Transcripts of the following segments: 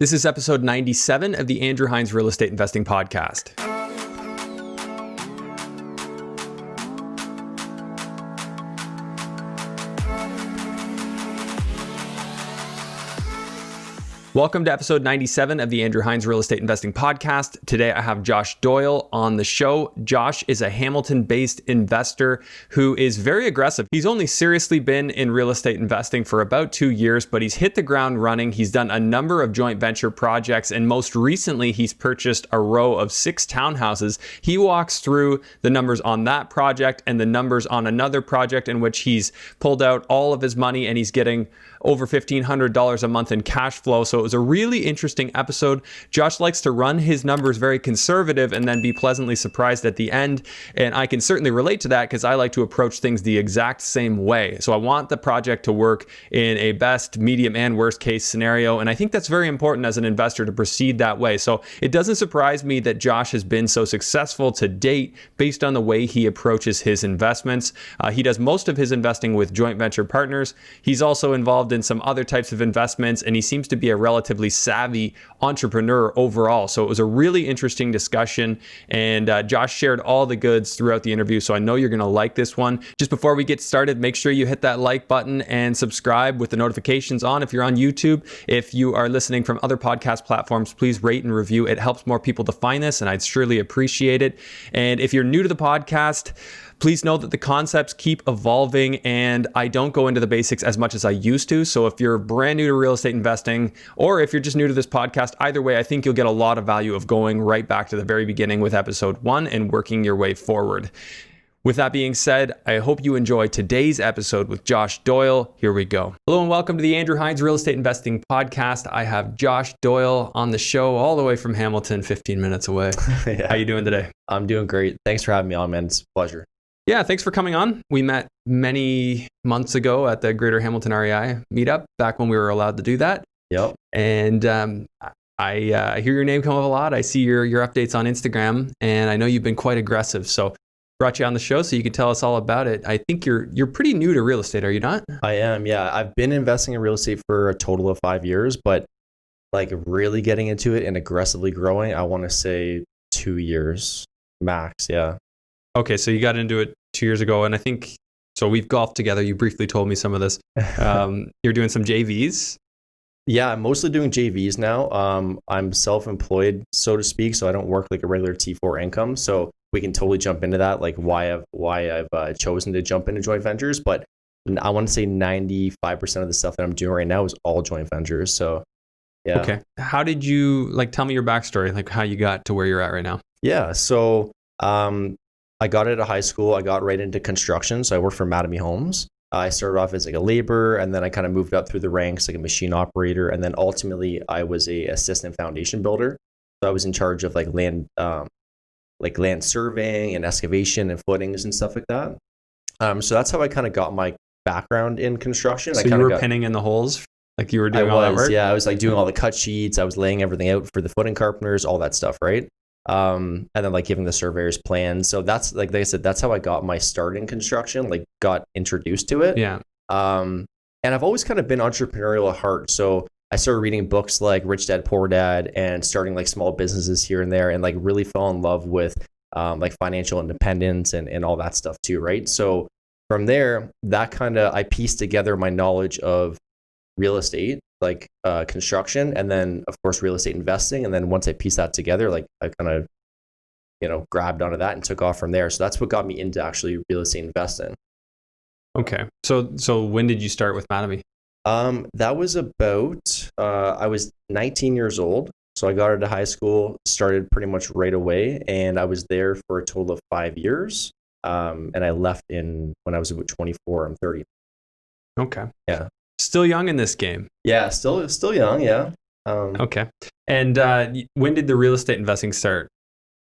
This is episode 97 of the Andrew Hines Real Estate Investing Podcast. Welcome to episode 97 of the Andrew Hines Real Estate Investing Podcast. Today I have Josh Doyle on the show. Josh is a Hamilton-based investor who is very aggressive. He's only seriously been in real estate investing for about 2 years, but he's hit the ground running. He's done a number of joint venture projects, and most recently he's purchased a row of 6 townhouses. He walks through the numbers on that project and the numbers on another project in which he's pulled out all of his money and he's getting over $1,500 a month in cash flow. So it was a really interesting episode. Josh likes to run his numbers very conservative and then be pleasantly surprised at the end. And I can certainly relate to that because I like to approach things the exact same way. So I want the project to work in a best, medium, and worst case scenario. And I think that's very important as an investor to proceed that way. So it doesn't surprise me that Josh has been so successful to date based on the way he approaches his investments. He does most of his investing with joint venture partners. He's also involved in some other types of investments, and he seems to be a relatively savvy entrepreneur overall. So it was a really interesting discussion, and Josh shared all the goods throughout the interview, so I know you're going to like this one. Just before we get started, make sure you hit that like button and subscribe with the notifications on if you're on YouTube. If you are listening from other podcast platforms, please rate and review. It helps more people to find this, and I'd surely appreciate it. And if you're new to the podcast, please know that the concepts keep evolving and I don't go into the basics as much as I used to. So if you're brand new to real estate investing, or if you're just new to this podcast, either way, I think you'll get a lot of value of going right back to the very beginning with episode 1 and working your way forward. With that being said, I hope you enjoy today's episode with Josh Doyle. Here we go. Hello and welcome to the Andrew Hines Real Estate Investing Podcast. I have Josh Doyle on the show all the way from Hamilton, 15 minutes away. Yeah. How you doing today? I'm doing great. Thanks for having me on, man. It's a pleasure. Yeah, thanks for coming on. We met many months ago at the Greater Hamilton REI meetup, back when we were allowed to do that. Yep. And I hear your name come up a lot. I see your updates on Instagram, and I know you've been quite aggressive. So brought you on the show so you can tell us all about it. I think you're pretty new to real estate, are you not? I am, yeah. I've been investing in real estate for a total of 5 years, but like really getting into it and aggressively growing, I want to say 2 years max, yeah. Okay, so you got into it 2 years ago, and I think, so we've golfed together. You briefly told me some of this. You're doing some JVs? Yeah, I'm mostly doing JVs now. I'm self-employed, so to speak, so I don't work like a regular T4 income. So we can totally jump into that, like why I've chosen to jump into joint ventures. But I want to say 95% of the stuff that I'm doing right now is all joint ventures. So yeah. Okay. How did you, tell me your backstory, like how you got to where you're at right now? Yeah, so I got out of high school. I got right into construction. So I worked for Mattamy Homes. I started off as like a laborer, and then I kind of moved up through the ranks, like a machine operator. And then ultimately I was a assistant foundation builder. So I was in charge of land surveying and excavation and footings and stuff like that. So that's how I kind of got my background in construction. So you were pinning in the holes? Like you were doing all that work? Yeah, I was like doing all the cut sheets. I was laying everything out for the footing carpenters, all that stuff, right? And then like giving the surveyors plans. So that's like I said, that's how I got my start in construction, like got introduced to it. Yeah. And I've always kind of been entrepreneurial at heart. So I started reading books like Rich Dad, Poor Dad and starting like small businesses here and there, and like really fell in love with like financial independence and all that stuff too, right? So from there, that kind of, I pieced together my knowledge of real estate, like construction, and then of course real estate investing. And then once I pieced that together, like I kind of, grabbed onto that and took off from there. So that's what got me into actually real estate investing. Okay. So when did you start with Mattamy? That was about, I was 19 years old. So I got out of high school, started pretty much right away. And I was there for a total of 5 years. And I left when I was about 24. I'm 30. Okay. Yeah. Still young in this game. Yeah, still young, yeah. Okay. And when did the real estate investing start?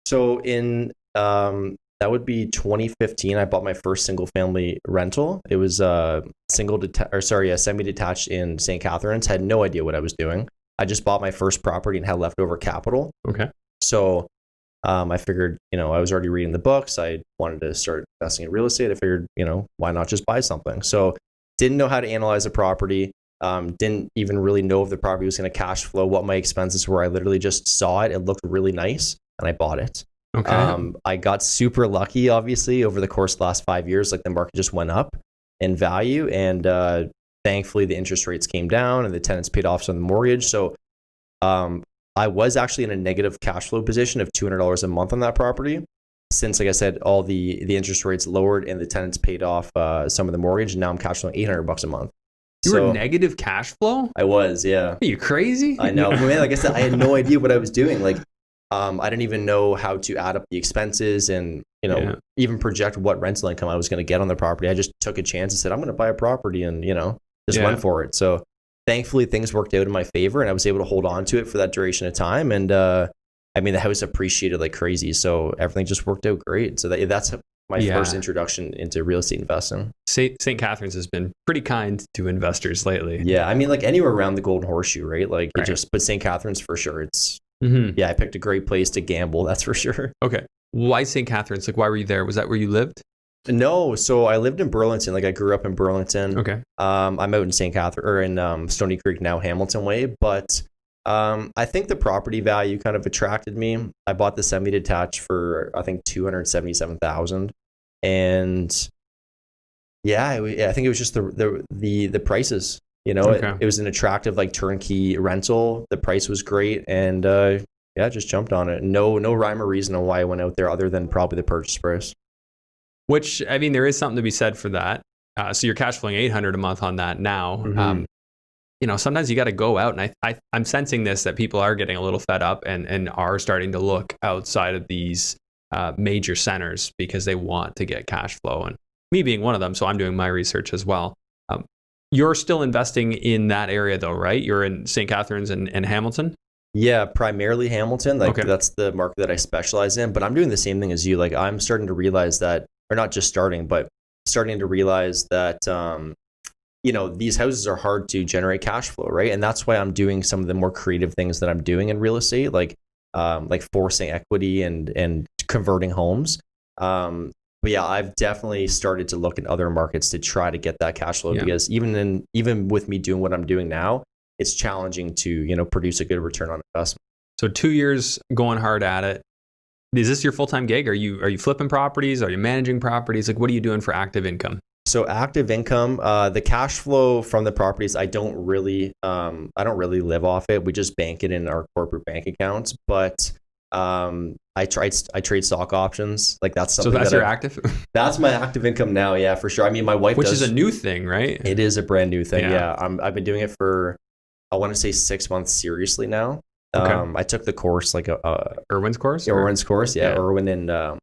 So in that would be 2015. I bought my first single family rental. It was a semi-detached in St. Catharines. Had no idea what I was doing. I just bought my first property and had leftover capital. Okay. So I figured, I was already reading the books. I wanted to start investing in real estate. I figured, why not just buy something? So didn't know how to analyze a property. Didn't even really know if the property was going to cash flow, what my expenses were. I literally just saw it. It looked really nice and I bought it. Okay. I got super lucky, obviously, over the course of the last 5 years. Like the market just went up in value, and thankfully the interest rates came down and the tenants paid off some of the mortgage. So I was actually in a negative cash flow position of $200 a month on that property. Since, like I said, all the interest rates lowered and the tenants paid off some of the mortgage, and now I'm cash flowing $800 a month. You were negative cash flow? I was, yeah. Are you crazy? I know. Man, like I said, I had no idea what I was doing. Like, I didn't even know how to add up the expenses and, even project what rental income I was going to get on the property. I just took a chance and said, I'm going to buy a property and, just went for it. So thankfully things worked out in my favor and I was able to hold on to it for that duration of time. And, the house appreciated like crazy. So everything just worked out great. So that's my first introduction into real estate investing. St. Catharines has been pretty kind to investors lately. Yeah. Like anywhere around the Golden Horseshoe, right? Like but St. Catharines for sure. It's, I picked a great place to gamble. That's for sure. Okay. Why St. Catharines? Like, why were you there? Was that where you lived? No. So I lived in Burlington. Like I grew up in Burlington. Okay. I'm out in St. Catharines or in Stony Creek now, Hamilton way. But I think the property value kind of attracted me. I bought the semi-detached for, I think, $277,000. And I think it was just the prices. It was an attractive like turnkey rental. The price was great, and just jumped on it. No rhyme or reason on why I went out there other than probably the purchase price. Which there is something to be said for that. So you're cash flowing $800 a month on that now. Mm-hmm. Sometimes you got to go out, and I'm sensing this that people are getting a little fed up and are starting to look outside of these major centers because they want to get cash flow. And me being one of them, so I'm doing my research as well. You're still investing in that area though, right? You're in St. Catharines and Hamilton? Yeah, primarily Hamilton. That's the market that I specialize in. But I'm doing the same thing as you. Like I'm starting to realize that, or not just starting, but starting to realize that, these houses are hard to generate cash flow, right? And that's why I'm doing some of the more creative things that I'm doing in real estate, like forcing equity and converting homes. But yeah, I've definitely started to look in other markets to try to get that cash flow because even with me doing what I'm doing now, it's challenging to, produce a good return on investment. So 2 years going hard at it. Is this your full-time gig? Are you flipping properties? Are you managing properties? Like, what are you doing for active income? So active income, the cash flow from the properties, I don't really live off it. We just bank it in our corporate bank accounts, but I trade stock options. Like that's something. So that's your active? That's my active income now. Yeah, for sure. My wife Which is a new thing, right? It is a brand new thing. Yeah. I've been doing it for, I want to say 6 months seriously now. Okay. I took the course, like Irwin's course? Irwin's course. Yeah. Irwin and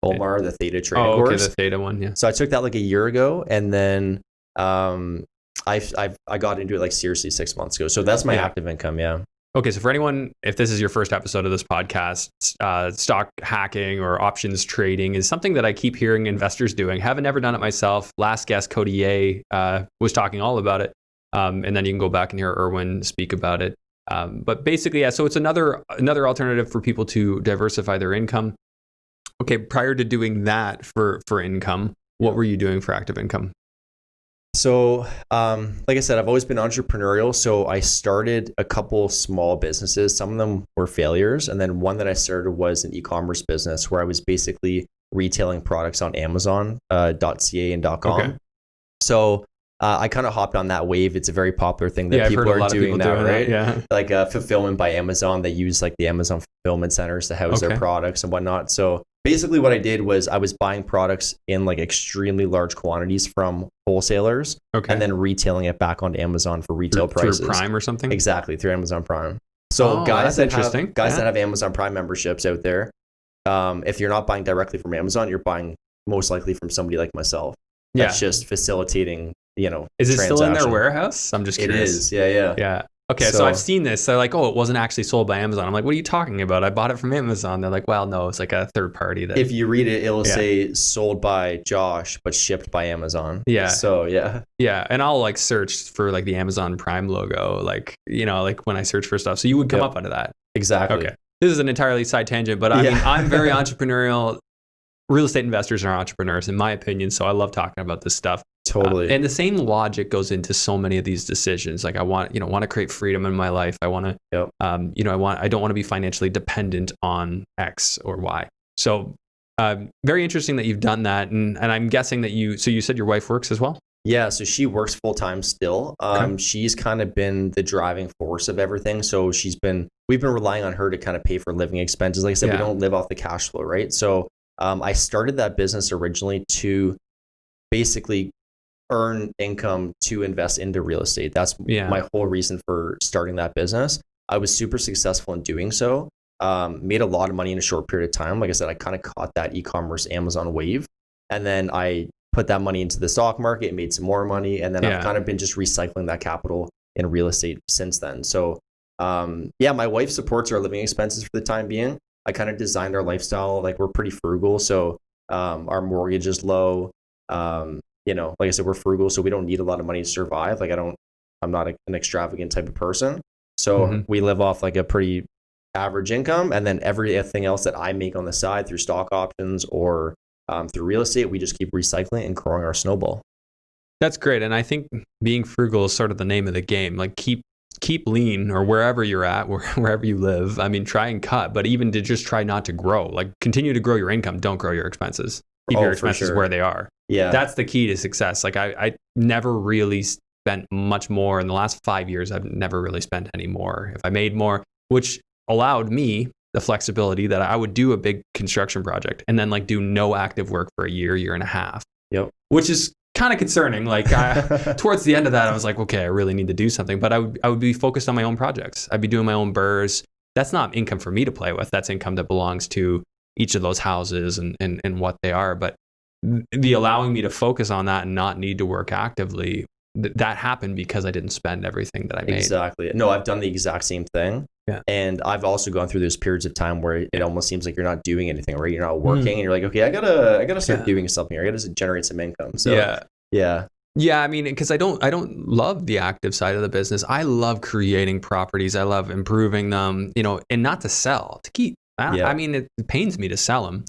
Omar, the Theta training course. The Theta one. Yeah. So I took that like a year ago, and then I got into it like seriously 6 months ago. So that's my active income. Yeah. Okay, so for anyone, if this is your first episode of this podcast, stock hacking or options trading is something that I keep hearing investors doing. Haven't ever done it myself. Last guest, Cody Ye, was talking all about it. And then you can go back and hear Irwin speak about it. But basically, so it's another alternative for people to diversify their income. Okay, prior to doing that for income, what were you doing for active income? So, like I said, I've always been entrepreneurial. So I started a couple small businesses. Some of them were failures. And then one that I started was an e-commerce business where I was basically retailing products on Amazon.ca and .com. Okay. So I kind of hopped on that wave. It's a very popular thing that people are doing now, right? Yeah. Like fulfillment by Amazon. They use like the Amazon fulfillment centers to house their products and whatnot. So basically what I did was I was buying products in like extremely large quantities from wholesalers and then retailing it back onto Amazon for retail prices. Through Prime or something? Exactly, through Amazon Prime. So guys that have Amazon Prime memberships out there, if you're not buying directly from Amazon, you're buying most likely from somebody like myself. That's just facilitating, Is it still in their warehouse? I'm just curious. It is, yeah. Okay, so I've seen this. They're like, it wasn't actually sold by Amazon. I'm like, what are you talking about? I bought it from Amazon. They're like, well, no, it's like a third party. If you read it, it'll say sold by Josh, but shipped by Amazon. Yeah. So, yeah. Yeah, and I'll like search for like the Amazon Prime logo, like, like when I search for stuff. So you would come up under that. Exactly. Okay. This is an entirely side tangent, but I mean, I'm very entrepreneurial. Real estate investors are entrepreneurs, in my opinion. So I love talking about this stuff. Totally. And the same logic goes into so many of these decisions. Like I want to create freedom in my life. I want to, Yep. I don't want to be financially dependent on X or Y. So very interesting that you've done that. And I'm guessing that you said your wife works as well? Yeah, so she works full time still. Okay. She's kind of been the driving force of everything. So we've been relying on her to kind of pay for living expenses. Like I said, we don't live off the cash flow, right? So I started that business originally to basically earn income to invest into real estate. That's my whole reason for starting that business. I was super successful in doing so. Made a lot of money in a short period of time. Like I said, I kind of caught that e-commerce Amazon wave, and then I put that money into the stock market and made some more money. And then I've kind of been just recycling that capital in real estate since then. So my wife supports our living expenses for the time being. I kind of designed our lifestyle. Like we're pretty frugal. So our mortgage is low. Like I said, we're frugal, so we don't need a lot of money to survive. Like I'm not an extravagant type of person. So we live off like a pretty average income. And then everything else that I make on the side through stock options or through real estate, we just keep recycling and growing our snowball. That's great. And I think being frugal is sort of the name of the game. Like keep lean, or wherever you're at, wherever you live. I mean, try and cut, but even to just try not to grow. Like continue to grow your income. Don't grow your expenses. Keep your expenses where they are. Yeah. That's the key to success. Like I never really spent much more in the last 5 years. I've never really spent any more. If I made more, which allowed me the flexibility that I would do a big construction project and then like do no active work for a year and a half. Yep. Which is kind of concerning. Like towards the end of that, I was like, okay, I really need to do something. But I would be focused on my own projects. I'd be doing my own BRRRRs. That's not income for me to play with. That's income that belongs to each of those houses and what they are. But the allowing me to focus on that and not need to work actively, that happened because I didn't spend everything that I made. Exactly. No, I've done the exact same thing. Yeah. And I've also gone through those periods of time where it almost seems like you're not doing anything, right? You're not working and you're like, okay, I gotta start doing something here. I gotta generate some income. So yeah. I mean, because I don't love the active side of the business. I love creating properties. I love improving them, and not to sell, to keep. I mean, it pains me to sell them.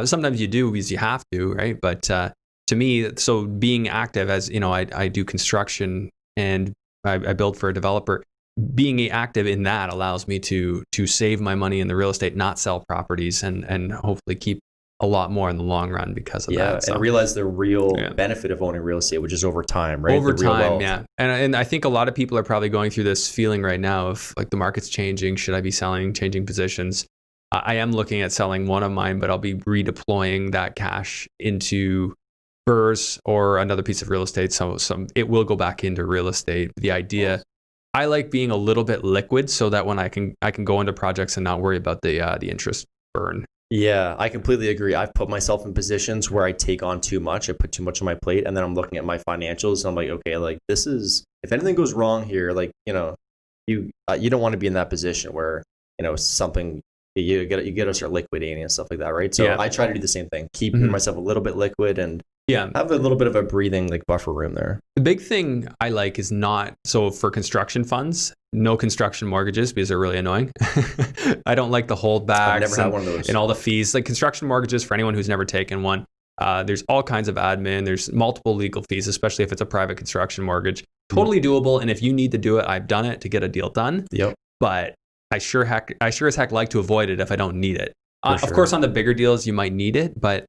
Sometimes you do because you have to, right? But to me, so being active, as I do construction and I build for a developer. Being active in that allows me to save my money in the real estate, not sell properties, and hopefully keep a lot more in the long run because of that. So, and realize the real benefit of owning real estate, which is over time, right? Over time, yeah. And I think a lot of people are probably going through this feeling right now of like the market's changing. Should I be selling, changing positions? I am looking at selling one of mine, but I'll be redeploying that cash into BRRRRs or another piece of real estate. So it will go back into real estate. The idea. I like being a little bit liquid so that when I can go into projects and not worry about the interest burn. Yeah, I completely agree. I've put myself in positions where I take on too much. I put too much on my plate, and then I'm looking at my financials and I'm like, okay, like this is, if anything goes wrong here, like you don't want to be in that position where something you got to start liquidating and stuff like that, right? So I try to do the same thing, keep myself a little bit liquid and have a little bit of a breathing like buffer room there. The big thing I like is not, so for construction funds, no construction mortgages because they're really annoying. I don't like the holdbacks. I've never had one of those. And all the fees. Like construction mortgages, for anyone who's never taken one, there's all kinds of admin. There's multiple legal fees, especially if it's a private construction mortgage. Totally doable. And if you need to do it, I've done it to get a deal done. Yep. But I sure as heck like to avoid it if I don't need it. Of course, on the bigger deals, you might need it, but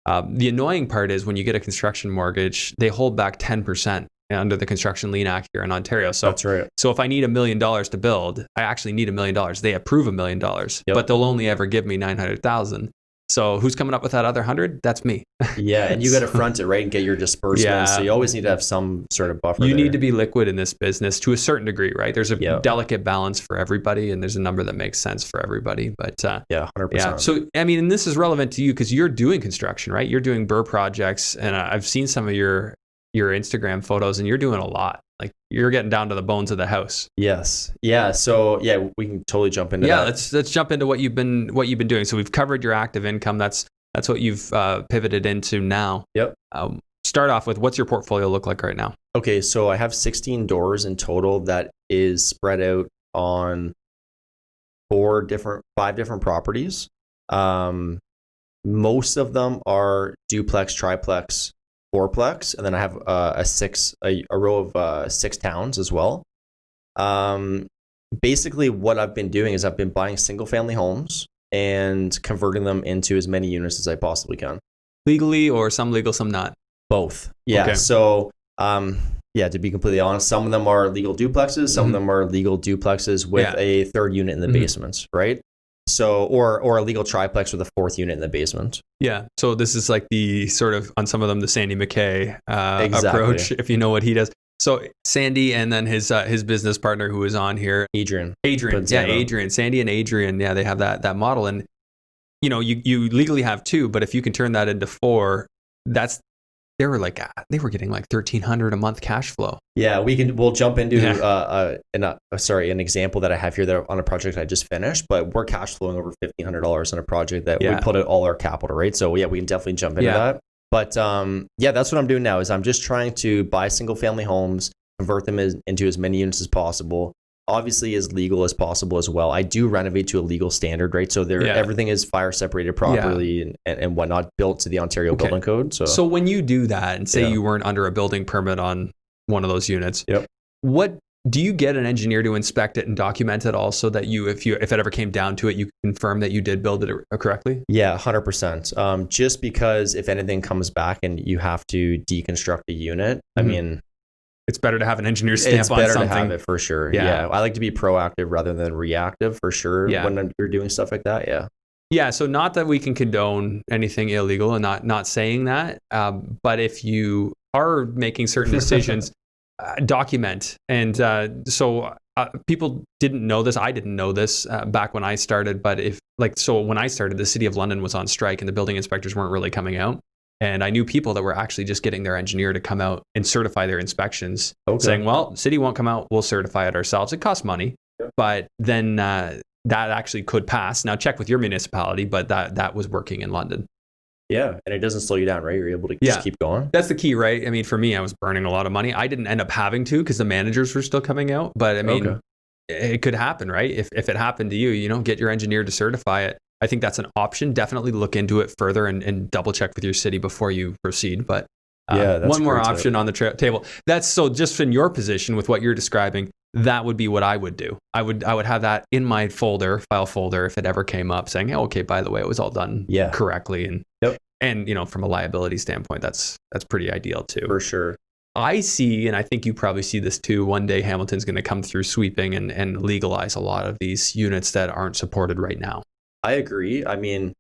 the annoying part is when you get a construction mortgage, they hold back 10% under the Construction Lien Act here in Ontario. So that's right. So if I need $1 million to build, I actually need $1 million. They approve $1 million, but they'll only ever give me 900,000. So who's coming up with that other 100? That's me. Yeah, and you got to front it, right, and get your disbursement. Yeah. So you always need to have some sort of buffer. You need to be liquid in this business to a certain degree, right? There's a delicate balance for everybody, and there's a number that makes sense for everybody. But 100%. Yeah. So I mean, and this is relevant to you because you're doing construction, right? You're doing BRRRR projects, and I've seen some of your Instagram photos, and you're doing a lot. Like you're getting down to the bones of the house. Yes. Yeah. So we can totally jump into that. Yeah. Let's jump into what you've been doing. So we've covered your active income. That's what you've pivoted into now. Yep. Start off with, what's your portfolio look like right now? Okay. So I have 16 doors in total that is spread out on 5 different properties. Most of them are duplex, triplex fourplex, and then I have a row of 6 towns as well. Basically, what I've been doing is I've been buying single family homes and converting them into as many units as I possibly can. Legally, or some legal, some not? Both. Yeah. Okay. So, to be completely honest, some of them are legal duplexes, some of them are legal duplexes with a third unit in the basement, right? So, or a legal triplex with a 4th unit in the basement. Yeah. So this is like the sort of, on some of them, the Sandy McKay approach, if you know what he does. So Sandy, and then his business partner who is on here, Adrian. Sandy and Adrian. Yeah, they have that model, and you legally have 2, but if you can turn that into 4, they were getting like $1,300 a month cash flow. Yeah, we'll jump into an example that I have here that on a project I just finished, but we're cash flowing over $1,500 on a project that we put out all our capital, right? So we can definitely jump into that. But that's what I'm doing now is I'm just trying to buy single family homes, convert them into as many units as possible. Obviously as legal as possible as well. I do renovate to a legal standard, right? So everything is fire separated properly and whatnot, built to the Ontario Building Code. So when you do that and say you weren't under a building permit on one of those units, what do you get an engineer to inspect it and document it all so that if it ever came down to it, you confirm that you did build it correctly? Yeah, 100%. Just because if anything comes back and you have to deconstruct a unit, I mean, it's better to have an engineer stamp on something. It's better to have it for sure. Yeah. I like to be proactive rather than reactive for sure when you're doing stuff like that. Yeah. Yeah. So not that we can condone anything illegal and not saying that. But if you are making certain decisions, document. And so people didn't know this. I didn't know this back when I started. But when I started, the City of London was on strike and the building inspectors weren't really coming out. And I knew people that were actually just getting their engineer to come out and certify their inspections, saying, well, city won't come out, we'll certify it ourselves. It costs money, but then that actually could pass. Now check with your municipality, but that was working in London. Yeah, and it doesn't slow you down, right? You're able to just keep going. That's the key, right? I mean, for me, I was burning a lot of money. I didn't end up having to because the managers were still coming out, but I mean, it could happen, right? If it happened to you, get your engineer to certify it. I think that's an option. Definitely look into it further and double check with your city before you proceed. But that's one more option on the table. That's so just in your position with what you're describing, that would be what I would do. I would have that in my file folder if it ever came up saying, hey, okay, by the way, it was all done correctly. And from a liability standpoint, that's pretty ideal too. For sure. I see, and I think you probably see this too, one day Hamilton's going to come through sweeping and legalize a lot of these units that aren't supported right now. I agree. I mean,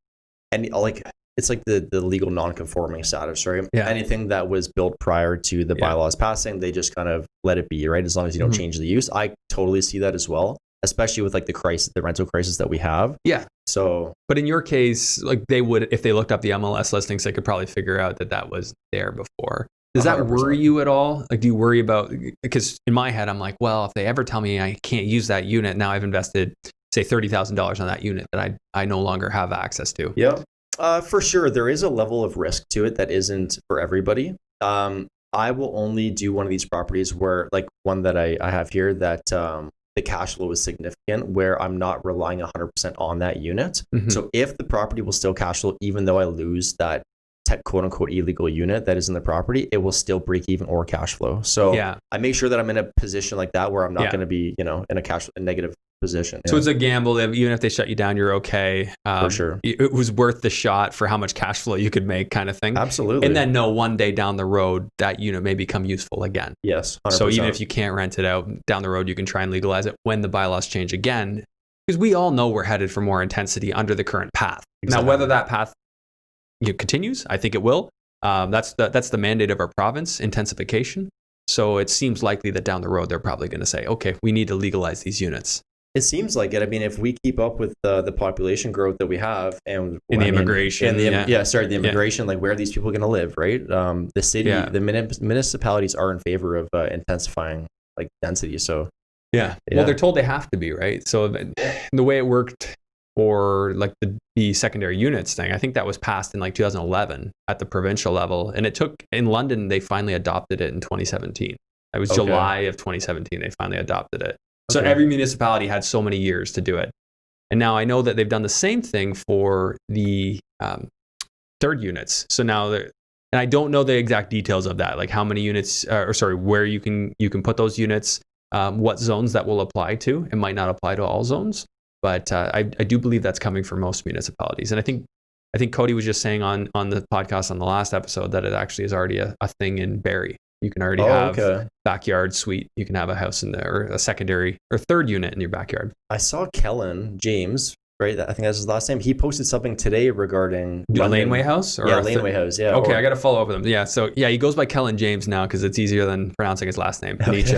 and it's like the legal non-conforming status, right? Yeah. Anything that was built prior to the bylaws passing, they just kind of let it be, right? As long as you don't change the use. I totally see that as well, especially with the rental crisis that we have. Yeah. So, but in your case, they would, if they looked up the MLS listings, they could probably figure out that was there before. Does that 100%. Worry you at all? Do you worry about, because in my head, I'm like, well, if they ever tell me I can't use that unit, now I've invested say $30,000 on that unit that I no longer have access to. Yeah, for sure. There is a level of risk to it that isn't for everybody. I will only do one of these properties where, like one that I have here, that the cash flow is significant, where I'm not relying 100% on that unit. Mm-hmm. So if the property will still cash flow, even though I lose that quote unquote illegal unit that is in the property, it will still break even or cash flow. So I make sure that I'm in a position like that where I'm not going to be, in a negative position. So it's a gamble. Even if they shut you down, you're okay. For sure. It was worth the shot for how much cash flow you could make, kind of thing. Absolutely. And then one day down the road, that unit may become useful again. Yes. 100%. So even if you can't rent it out down the road, you can try and legalize it when the bylaws change again, because we all know we're headed for more intensity under the current path. Exactly. Now, whether that path continues, I think it will. That's the mandate of our province, intensification. So it seems likely that down the road, they're probably going to say, okay, we need to legalize these units. It seems like it. I mean, if we keep up with the population growth that we have, and the immigration, the immigration, like where are these people going to live, right? The city, the municipalities are in favor of intensifying like density. So well, they're told they have to be, right? So the way it worked for like the secondary units thing, I think that was passed in like 2011 at the provincial level, and it took in London they finally adopted it in 2017. It was July of 2017 they finally adopted it. So every municipality had so many years to do it. And now I know that they've done the same thing for the third units. So now And I don't know the exact details of that, like how many units, where you can put those units, what zones that will apply to. It might not apply to all zones, but I do believe that's coming for most municipalities. And I think Cody was just saying on the podcast on the last episode that it actually is already a thing in Barrie. You can already have backyard suite. You can have a house in there, or a secondary or third unit in your backyard. I saw Kellen James, right? I think that's his last name. He posted something today regarding Laneway House. Laneway House. Yeah. Okay, I got to follow up with him. Yeah. So yeah, he goes by Kellen James now because it's easier than pronouncing his last name, Nietzsche.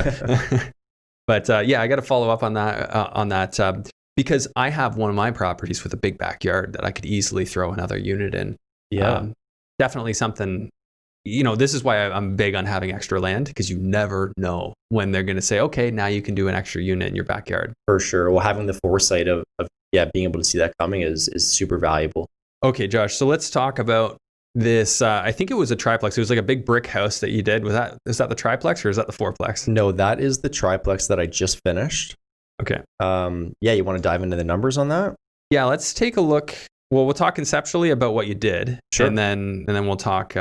But yeah, I got to follow up on that because I have one of my properties with a big backyard that I could easily throw another unit in. Yeah. Definitely something. This is why I'm big on having extra land, because you never know when they're going to say, okay, now you can do an extra unit in your backyard. For sure. Well, having the foresight of being able to see that coming is super valuable. Okay, Josh. So let's talk about this. I think it was a triplex. It was like a big brick house that you did. Is that the triplex or is that the fourplex? No, that is the triplex that I just finished. Okay. You want to dive into the numbers on that? Yeah, let's take a look. Well, we'll talk conceptually about what you did. Sure. And then we'll talk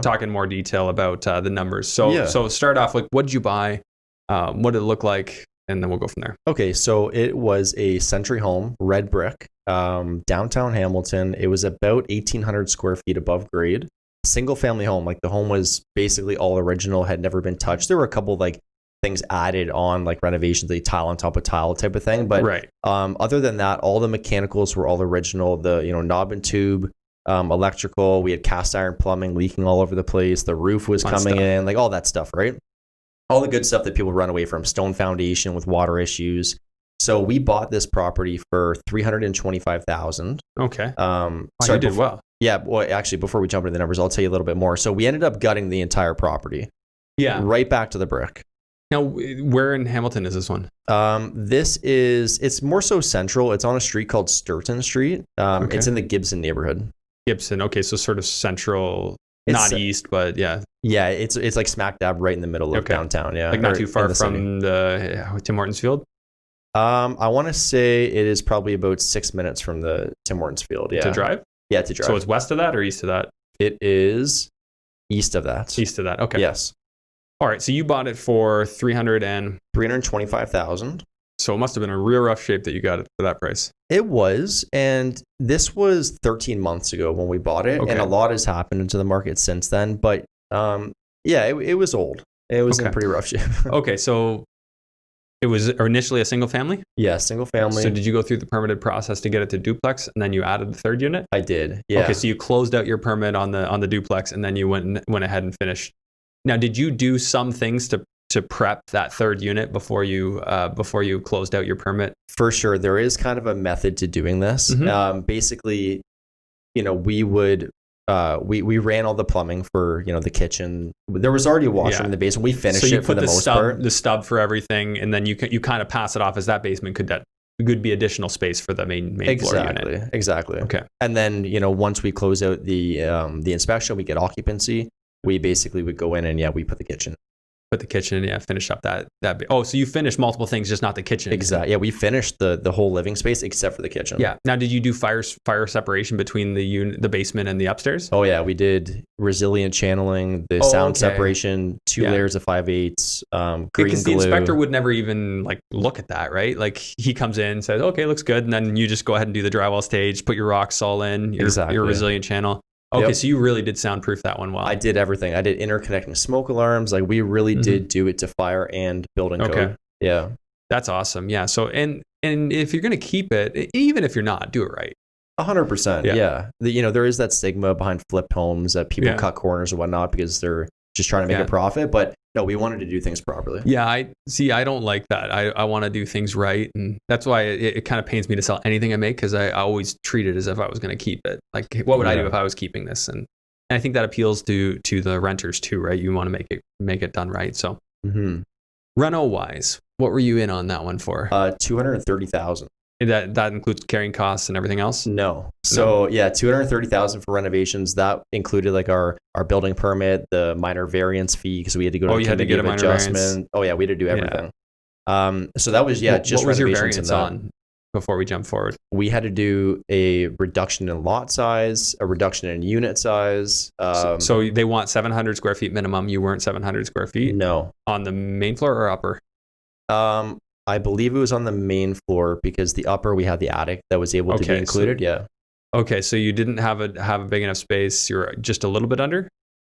talk in more detail about the numbers. So start off, like, what did you buy? What did it look like? And then we'll go from there. Okay, so it was a century home, red brick, downtown Hamilton. It was about 1,800 square feet above grade. Single family home. Like, the home was basically all original, had never been touched. There were a couple like things added on, like renovations, like tile on top of tile type of thing. But right. Other than that, all the mechanicals were all original. The knob and tube. Electrical, we had cast iron plumbing leaking all over the place. The roof was coming in, like all that stuff, right? All the good stuff that people run away from. Stone foundation with water issues. So we bought this property for $325,000. Okay. You did well. Yeah. Well, actually, before we jump into the numbers, I'll tell you a little bit more. So we ended up gutting the entire property. Yeah. Right back to the brick. Now, where in Hamilton is this one? It's more so central. It's on a street called Sturton Street. Okay. It's in the Gibson neighborhood. Gibson. Okay, so sort of central, not east, but yeah. Yeah, it's like smack dab right in the middle of downtown. Yeah, like not too far from the Tim Hortons Field. I want to say it is probably about 6 minutes from the Tim Hortons Field. Yeah, to drive. Yeah, to drive. So it's west of that or east of that? It is east of that. East of that. Okay. Yes. All right. So you bought it for $325,000. So it must have been a real rough shape that you got it for that price. It was, and this was 13 months ago when we bought it, and a lot has happened into the market since then. But it was old. It was in pretty rough shape. Okay, so it was initially a single family? Yeah, single family. So did you go through the permitted process to get it to duplex, and then you added the third unit? I did. Yeah. Okay, so you closed out your permit on the duplex, and then you went ahead and finished. Now, did you do some things to prep that third unit before you closed out your permit? For sure, there is kind of a method to doing this. Mm-hmm. Basically, we would we ran all the plumbing for the kitchen. There was already a washroom in the basement. We finished it for the most part. The stub for everything, and then you kind of pass it off as that basement could be additional space for the main floor unit. Exactly. Okay. And then once we close out the inspection, we get occupancy. We basically would go in and we put the kitchen. Put the kitchen, finish up that. Oh, so you finished multiple things, just not the kitchen. Exactly. Yeah, we finished the whole living space except for the kitchen. Yeah. Now, did you do fire separation between the basement and the upstairs? Oh yeah, we did resilient channeling, the sound separation, 2 layers of 5/8, green because glue. The inspector would never even look at that, right? Like, he comes in, says, "Okay, looks good," and then you just go ahead and do the drywall stage, put your rocks all in, your resilient channel. Okay, so you really did soundproof that one well. I did everything. I did interconnecting smoke alarms. Like, we really did do it to fire and building code. Okay. Yeah. That's awesome. Yeah. So, and if you're going to keep it, even if you're not, do it right. 100%. Yeah. There is that stigma behind flipped homes that people cut corners and whatnot because they're just trying to make a profit. But no, we wanted to do things properly. Yeah. I don't like that. I want to do things right. And that's why it kind of pains me to sell anything I make, because I always treat it as if I was going to keep it. Like, what would I do if I was keeping this? And I think that appeals to the renters too, right? You want to make it done right. So reno wise, what were you in on that one for? $230,000. That includes carrying costs and everything else? No. So $230,000 for renovations. That included our building permit, the minor variance fee, because we had to go to you had to get a minor adjustment. variance. Oh yeah, we had to do everything. So that was just what was your renovations variance on? before we jump forward? We had to do a reduction in lot size, a reduction in unit size. So they want 700 square feet minimum. You weren't 700 square feet? No. On the main floor or upper? I believe it was on the main floor because the upper, we had the attic that was able to be included. Yeah. Okay, so you didn't have a big enough space. You're just a little bit under?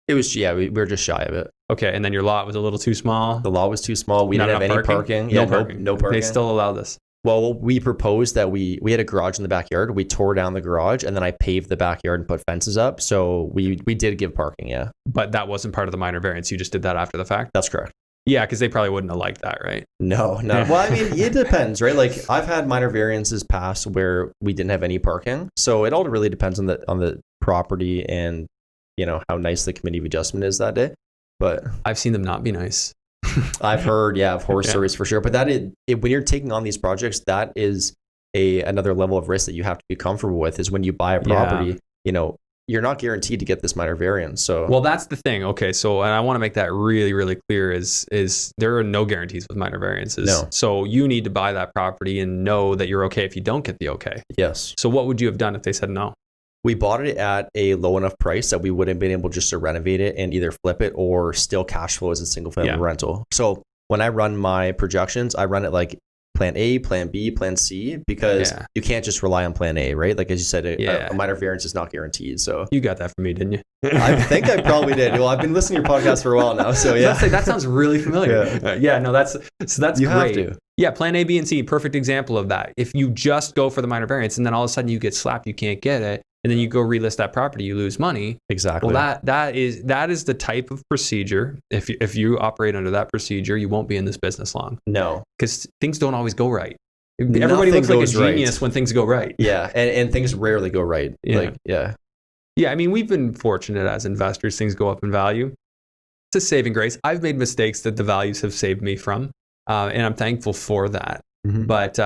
It was, we were just shy of it. Okay, and then your lot was a little too small? The lot was too small. We didn't have any parking. No parking. No parking. They still allow this? Well, we proposed that we had a garage in the backyard. We tore down the garage and then I paved the backyard and put fences up. So we did give parking, yeah. But that wasn't part of the minor variance. You just did that after the fact? That's correct. Yeah, because they probably wouldn't have liked that, right? No. Well, I mean, it depends, right? Like I've had minor variances pass where we didn't have any parking. So it all really depends on the property and, how nice the committee of adjustment is that day. But I've seen them not be nice. I've heard, of horror stories for sure. But when you're taking on these projects, that is another level of risk that you have to be comfortable with is when you buy a property, you're not guaranteed to get this minor variance. So, well, that's the thing. Okay. So, and I want to make that really, really clear is there are no guarantees with minor variances. No. So you need to buy that property and know that you're okay if you don't get the okay. Yes. So what would you have done if they said no? We bought it at a low enough price that we wouldn't have been able just to renovate it and either flip it or still cash flow as a single family rental. So when I run my projections, I run it like plan A, plan B, plan C, because you can't just rely on plan A, right? Like as you said, a minor variance is not guaranteed. So you got that from me, didn't you? I think I probably did. Well, I've been listening to your podcast for a while now. So yeah. That sounds really familiar. No, that's you great. Have to. Yeah, plan A, B, and C, perfect example of that. If you just go for the minor variance and then all of a sudden you get slapped, you can't get it, and then you go relist that property, you lose money. Exactly. Well, that is the type of procedure. If you operate under that procedure, you won't be in this business long. No, because things don't always go right. Everybody looks like a genius when things go right. Yeah, and things rarely go right. Yeah. I mean, we've been fortunate as investors; things go up in value. It's a saving grace. I've made mistakes that the values have saved me from, and I'm thankful for that. Mm-hmm. But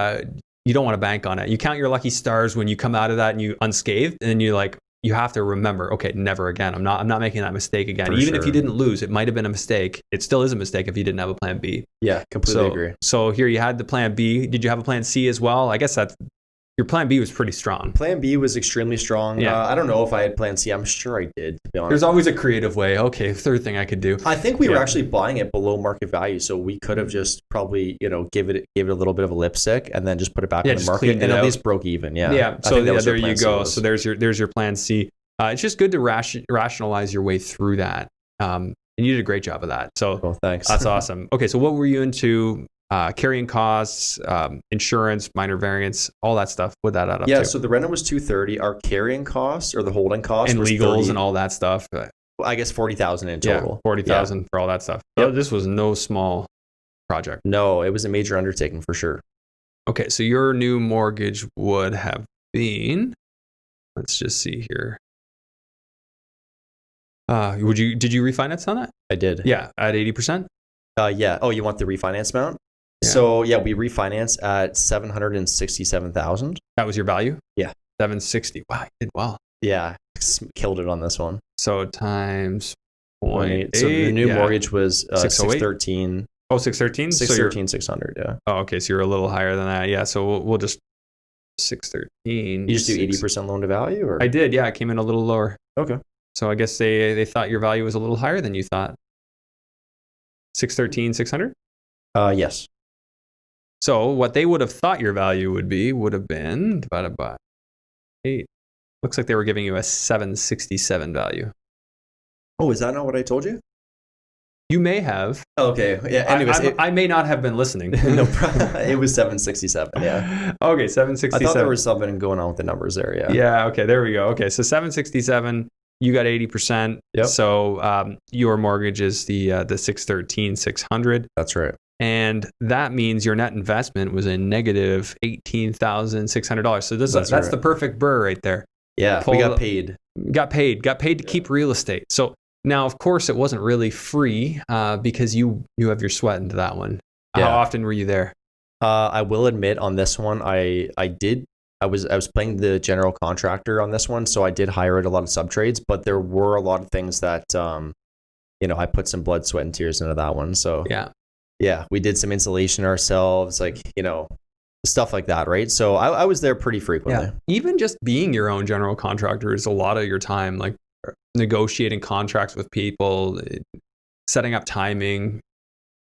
you don't want to bank on it. You count your lucky stars when you come out of that and you unscathed, and you're like, you have to remember, okay, never again. I'm not making that mistake again. Even if you didn't lose, it might have been a mistake. It still is a mistake if you didn't have a plan B. Yeah, completely agree. So here you had the plan B. Did you have a plan C as well? I guess your plan B was pretty strong. Plan B was extremely strong. Yeah. I don't know if I had plan C. I'm sure I did, to be honest. There's always a creative way. Okay, third thing I could do. I think we were actually buying it below market value, so we could have just probably, give it a little bit of a lipstick and then just put it back on the market and at least broke even. Yeah. Yeah. So there you go. So there's your plan C. It's just good to rationalize your way through that. And you did a great job of that. So well, thanks. That's awesome. Okay, so what were you into? Carrying costs, insurance, minor variance, all that stuff. What that add up to? Yeah, so the rent was $230. Our carrying costs or the holding costs and was legals $30, and all that stuff. I guess $40,000 in total. Yeah, $40,000 for all that stuff. So this was no small project. No, it was a major undertaking for sure. Okay, so your new mortgage would have been. Let's just see here. Did you refinance on that? I did. Yeah, at 80%. Yeah. Oh, you want the refinance amount? Yeah. So we refinanced at $767,000. That was your value? Yeah. 760. Wow, you did well. Yeah, killed it on this one. So times 0.8. So the new mortgage was 613. Oh, 613? 613, 600, yeah. Oh, okay. So you're a little higher than that. Yeah. So we'll just 613. You just do 80% loan to value? Or? I did. Yeah. It came in a little lower. Okay. So I guess they thought your value was a little higher than you thought. 613, 600? Yes. So what they would have thought your value would have been divided by 8. Looks like they were giving you a 767 value. Oh, is that not what I told you? You may have. Okay. Yeah. Anyways, I may not have been listening. No problem. It was 767. Yeah. Okay, 767. I thought there was something going on with the numbers there. Yeah. Yeah. Okay. There we go. Okay. So 767. You got 80%. Yep. So your mortgage is the 613, 600. That's right. And that means your net investment was a negative $18,600. So that's right. The perfect BRRRR right there. Yeah, we got paid. Got paid to keep real estate. So now, of course, it wasn't really free because you have your sweat into that one. Yeah. How often were you there? I will admit on this one, I was playing the general contractor on this one, so I did hire a lot of sub trades, but there were a lot of things that I put some blood, sweat, and tears into that one. So yeah, we did some insulation ourselves, stuff like that, right? So I was there pretty frequently. Even just being your own general contractor is a lot of your time, like negotiating contracts with people, setting up timing,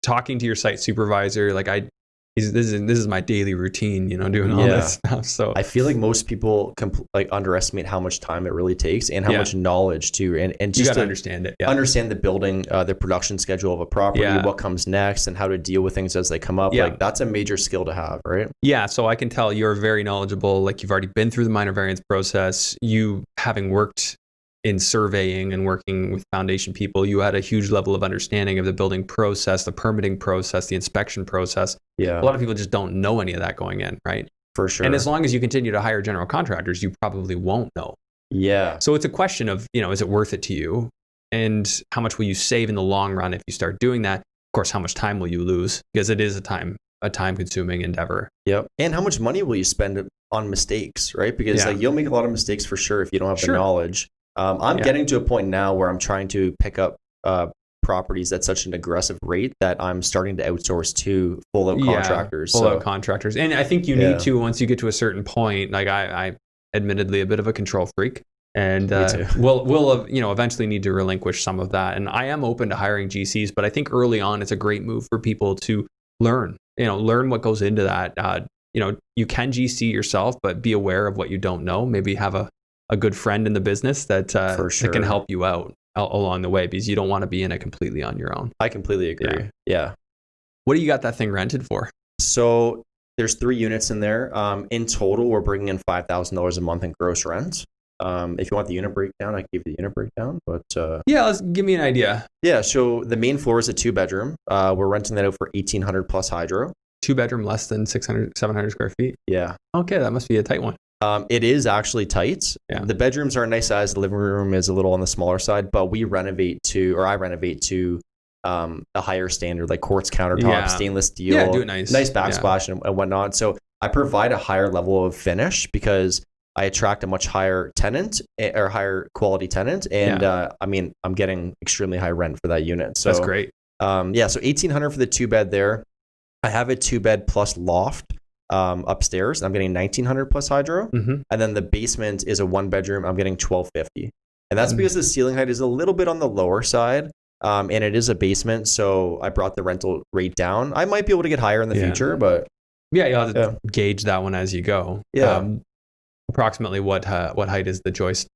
talking to your site supervisor. Like this is my daily routine, doing all this stuff. So I feel like most people underestimate how much time it really takes and how much knowledge too, and just to understand it. Understand the building, the production schedule of a property, what comes next, and how to deal with things as they come up. Like that's a major skill to have, right? Yeah. So I can tell you're very knowledgeable. Like you've already been through the minor variance process. You having worked in surveying and working with foundation people, you had a huge level of understanding of the building process, the permitting process, the inspection process. Yeah. A lot of people just don't know any of that going in, right? For sure. And as long as you continue to hire general contractors, you probably won't know. Yeah. So it's a question of, is it worth it to you? And how much will you save in the long run if you start doing that? Of course, how much time will you lose? Because it is a time consuming endeavor. Yep. And how much money will you spend on mistakes, right? Because you'll make a lot of mistakes for sure if you don't have the knowledge. I'm getting to a point now where I'm trying to pick up properties at such an aggressive rate that I'm starting to outsource to full-out contractors. Full-out contractors. And I think you need to, once you get to a certain point, like I admittedly a bit of a control freak. And we'll eventually need to relinquish some of that. And I am open to hiring GCs, but I think early on it's a great move for people to learn what goes into that. You can GC yourself, but be aware of what you don't know. Maybe have a good friend in the business that can help you out along the way, because you don't want to be in it completely on your own. I completely agree. Yeah. What do you got that thing rented for? So there's 3 units in there. In total, we're bringing in $5,000 a month in gross rent. If you want the unit breakdown, I can give you the unit breakdown. But let's give me an idea. Yeah. So the main floor is a 2-bedroom. We're renting that out for $1,800 plus hydro. 2-bedroom, less than 600, 700 square feet. Yeah. Okay, that must be a tight one. It is actually tight. Yeah. The bedrooms are a nice size. The living room is a little on the smaller side, but I renovate to a higher standard, like quartz countertops, stainless steel. Yeah, do it nice. Nice backsplash and whatnot. So I provide a higher level of finish because I attract a much higher tenant or higher quality tenant. And I'm getting extremely high rent for that unit. So that's great. So $1,800 for the 2-bed there. I have a 2-bed plus loft. Upstairs, I'm getting $1,900 plus hydro, and then the basement is a 1-bedroom. I'm getting $1,250, and that's because the ceiling height is a little bit on the lower side, and it is a basement. So I brought the rental rate down. I might be able to get higher in the future, but you'll have to gauge that one as you go. Yeah. Approximately what height is the joist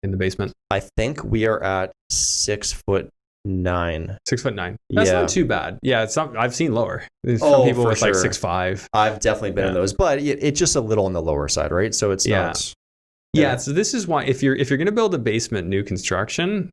in the basement? I think we are at 6'9". 6'9". That's not too bad. Yeah, I've seen lower. There's some people with like 6'5". I've definitely been in those, but it's just a little on the lower side, right? So it's not. Yeah. So this is why if you're going to build a basement new construction,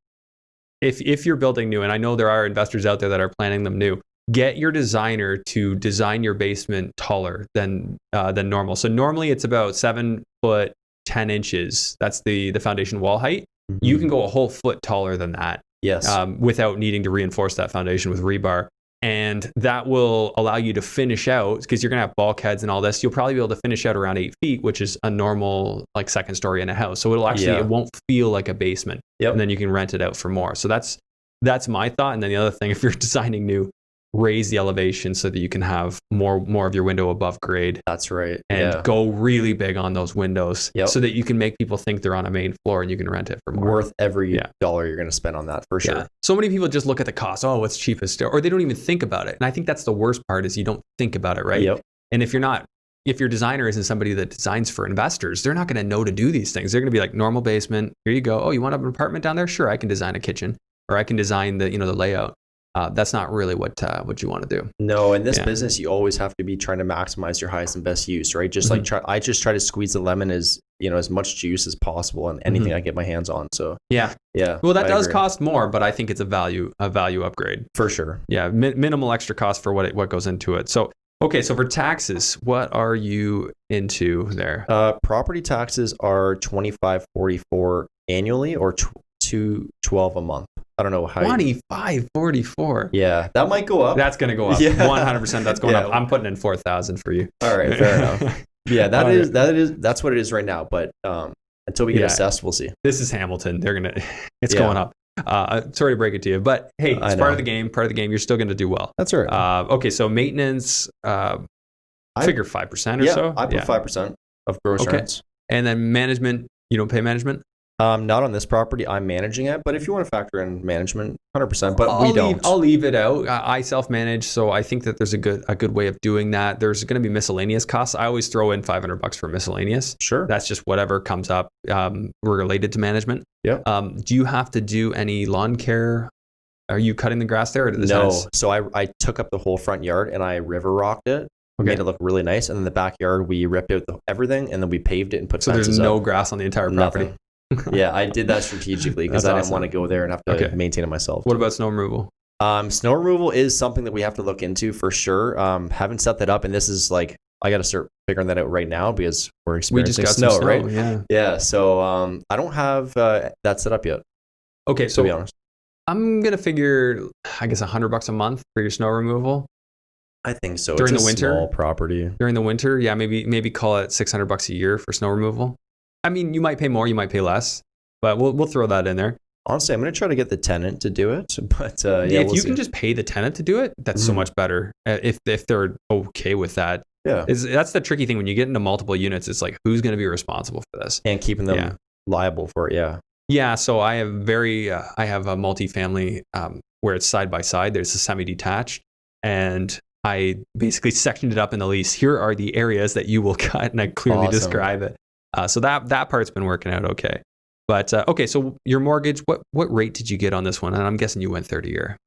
if you're building new, and I know there are investors out there that are planning them new, get your designer to design your basement taller than normal. So normally it's about 7 foot 10 inches. That's the foundation wall height. Mm-hmm. You can go a whole foot taller than that. Yes. Without needing to reinforce that foundation with rebar. And that will allow you to finish out, because you're going to have bulkheads and all this. You'll probably be able to finish out around 8 feet, which is a normal like second story in a house. So it won't feel like a basement. Yep. And then you can rent it out for more. So that's my thought. And then the other thing, if you're designing new, raise the elevation so that you can have more of your window above grade. That's right. And go really big on those windows so that you can make people think they're on a main floor and you can rent it for more. Worth every dollar you're going to spend on that for sure. So many people just look at the cost. Oh, what's cheapest? Or they don't even think about it. And I think that's the worst part, is you don't think about it, right? Yep. And if your designer isn't somebody that designs for investors, they're not going to know to do these things. They're going to be like, normal basement, here you go. Oh, you want an apartment down there? Sure, I can design a kitchen, or I can design the layout. That's not really what you want to do. No, in this business, you always have to be trying to maximize your highest and best use, right? Just I just try to squeeze the lemon as much juice as possible on anything I get my hands on. So yeah. Well, that does cost more, but I think it's a value upgrade for sure. Yeah, minimal extra cost for what goes into it. So okay, so for taxes, what are you into there? Property taxes are $25.44 annually, or $212 a month. I don't know how. $25.44. Yeah, that might go up. That's going to go up. 100%. That's going up. I'm putting in $4,000 for you. All right, fair enough. Yeah, that's what it is right now. But until we get assessed, we'll see. This is Hamilton. It's going up. Sorry to break it to you, but hey, it's part of the game. Part of the game. You're still going to do well. That's right. Okay, so maintenance. figure 5% or yeah, so. I put 5% of gross rents. And then management, you don't pay management? Not on this property. I'm managing it, but if you want to factor in management, 100%. But we don't. I'll leave it out. I self-manage, so I think that there's a good way of doing that. There's going to be miscellaneous costs. I always throw in $500 for miscellaneous. Sure. That's just whatever comes up related to management. Yeah. Do you have to do any lawn care? Are you cutting the grass there? Or No. So I took up the whole front yard and I river rocked it. Made it look really nice. And then the backyard, we ripped out everything and then we paved it and put fences up. So there's no grass on the entire property? Nothing. Yeah, I did that strategically because I didn't want to go there and have to maintain it myself. What about snow removal? Snow removal is something that we have to look into for sure. Haven't set that up, and this is like I got to start figuring that out right now because we're experiencing snow, right? Yeah. So I don't have that set up yet. Okay, so to be honest, I'm gonna figure, I guess, $100 a month for your snow removal. I think so. During it's the winter, small property. During the winter, yeah, maybe call it $600 a year for snow removal. I mean, you might pay more, you might pay less, but we'll throw that in there. Honestly, I'm going to try to get the tenant to do it, but if you can just pay the tenant to do it, that's so much better. If they're okay with that, that's the tricky thing when you get into multiple units. It's like who's going to be responsible for this and keeping them liable for it. Yeah. So I have a multifamily where it's side by side. There's a semi-detached, and I basically sectioned it up in the lease. Here are the areas that you will cut, and I clearly describe it. So that part's been working out okay. But okay, so your mortgage, what rate did you get on this one? And I'm guessing you went 30-year.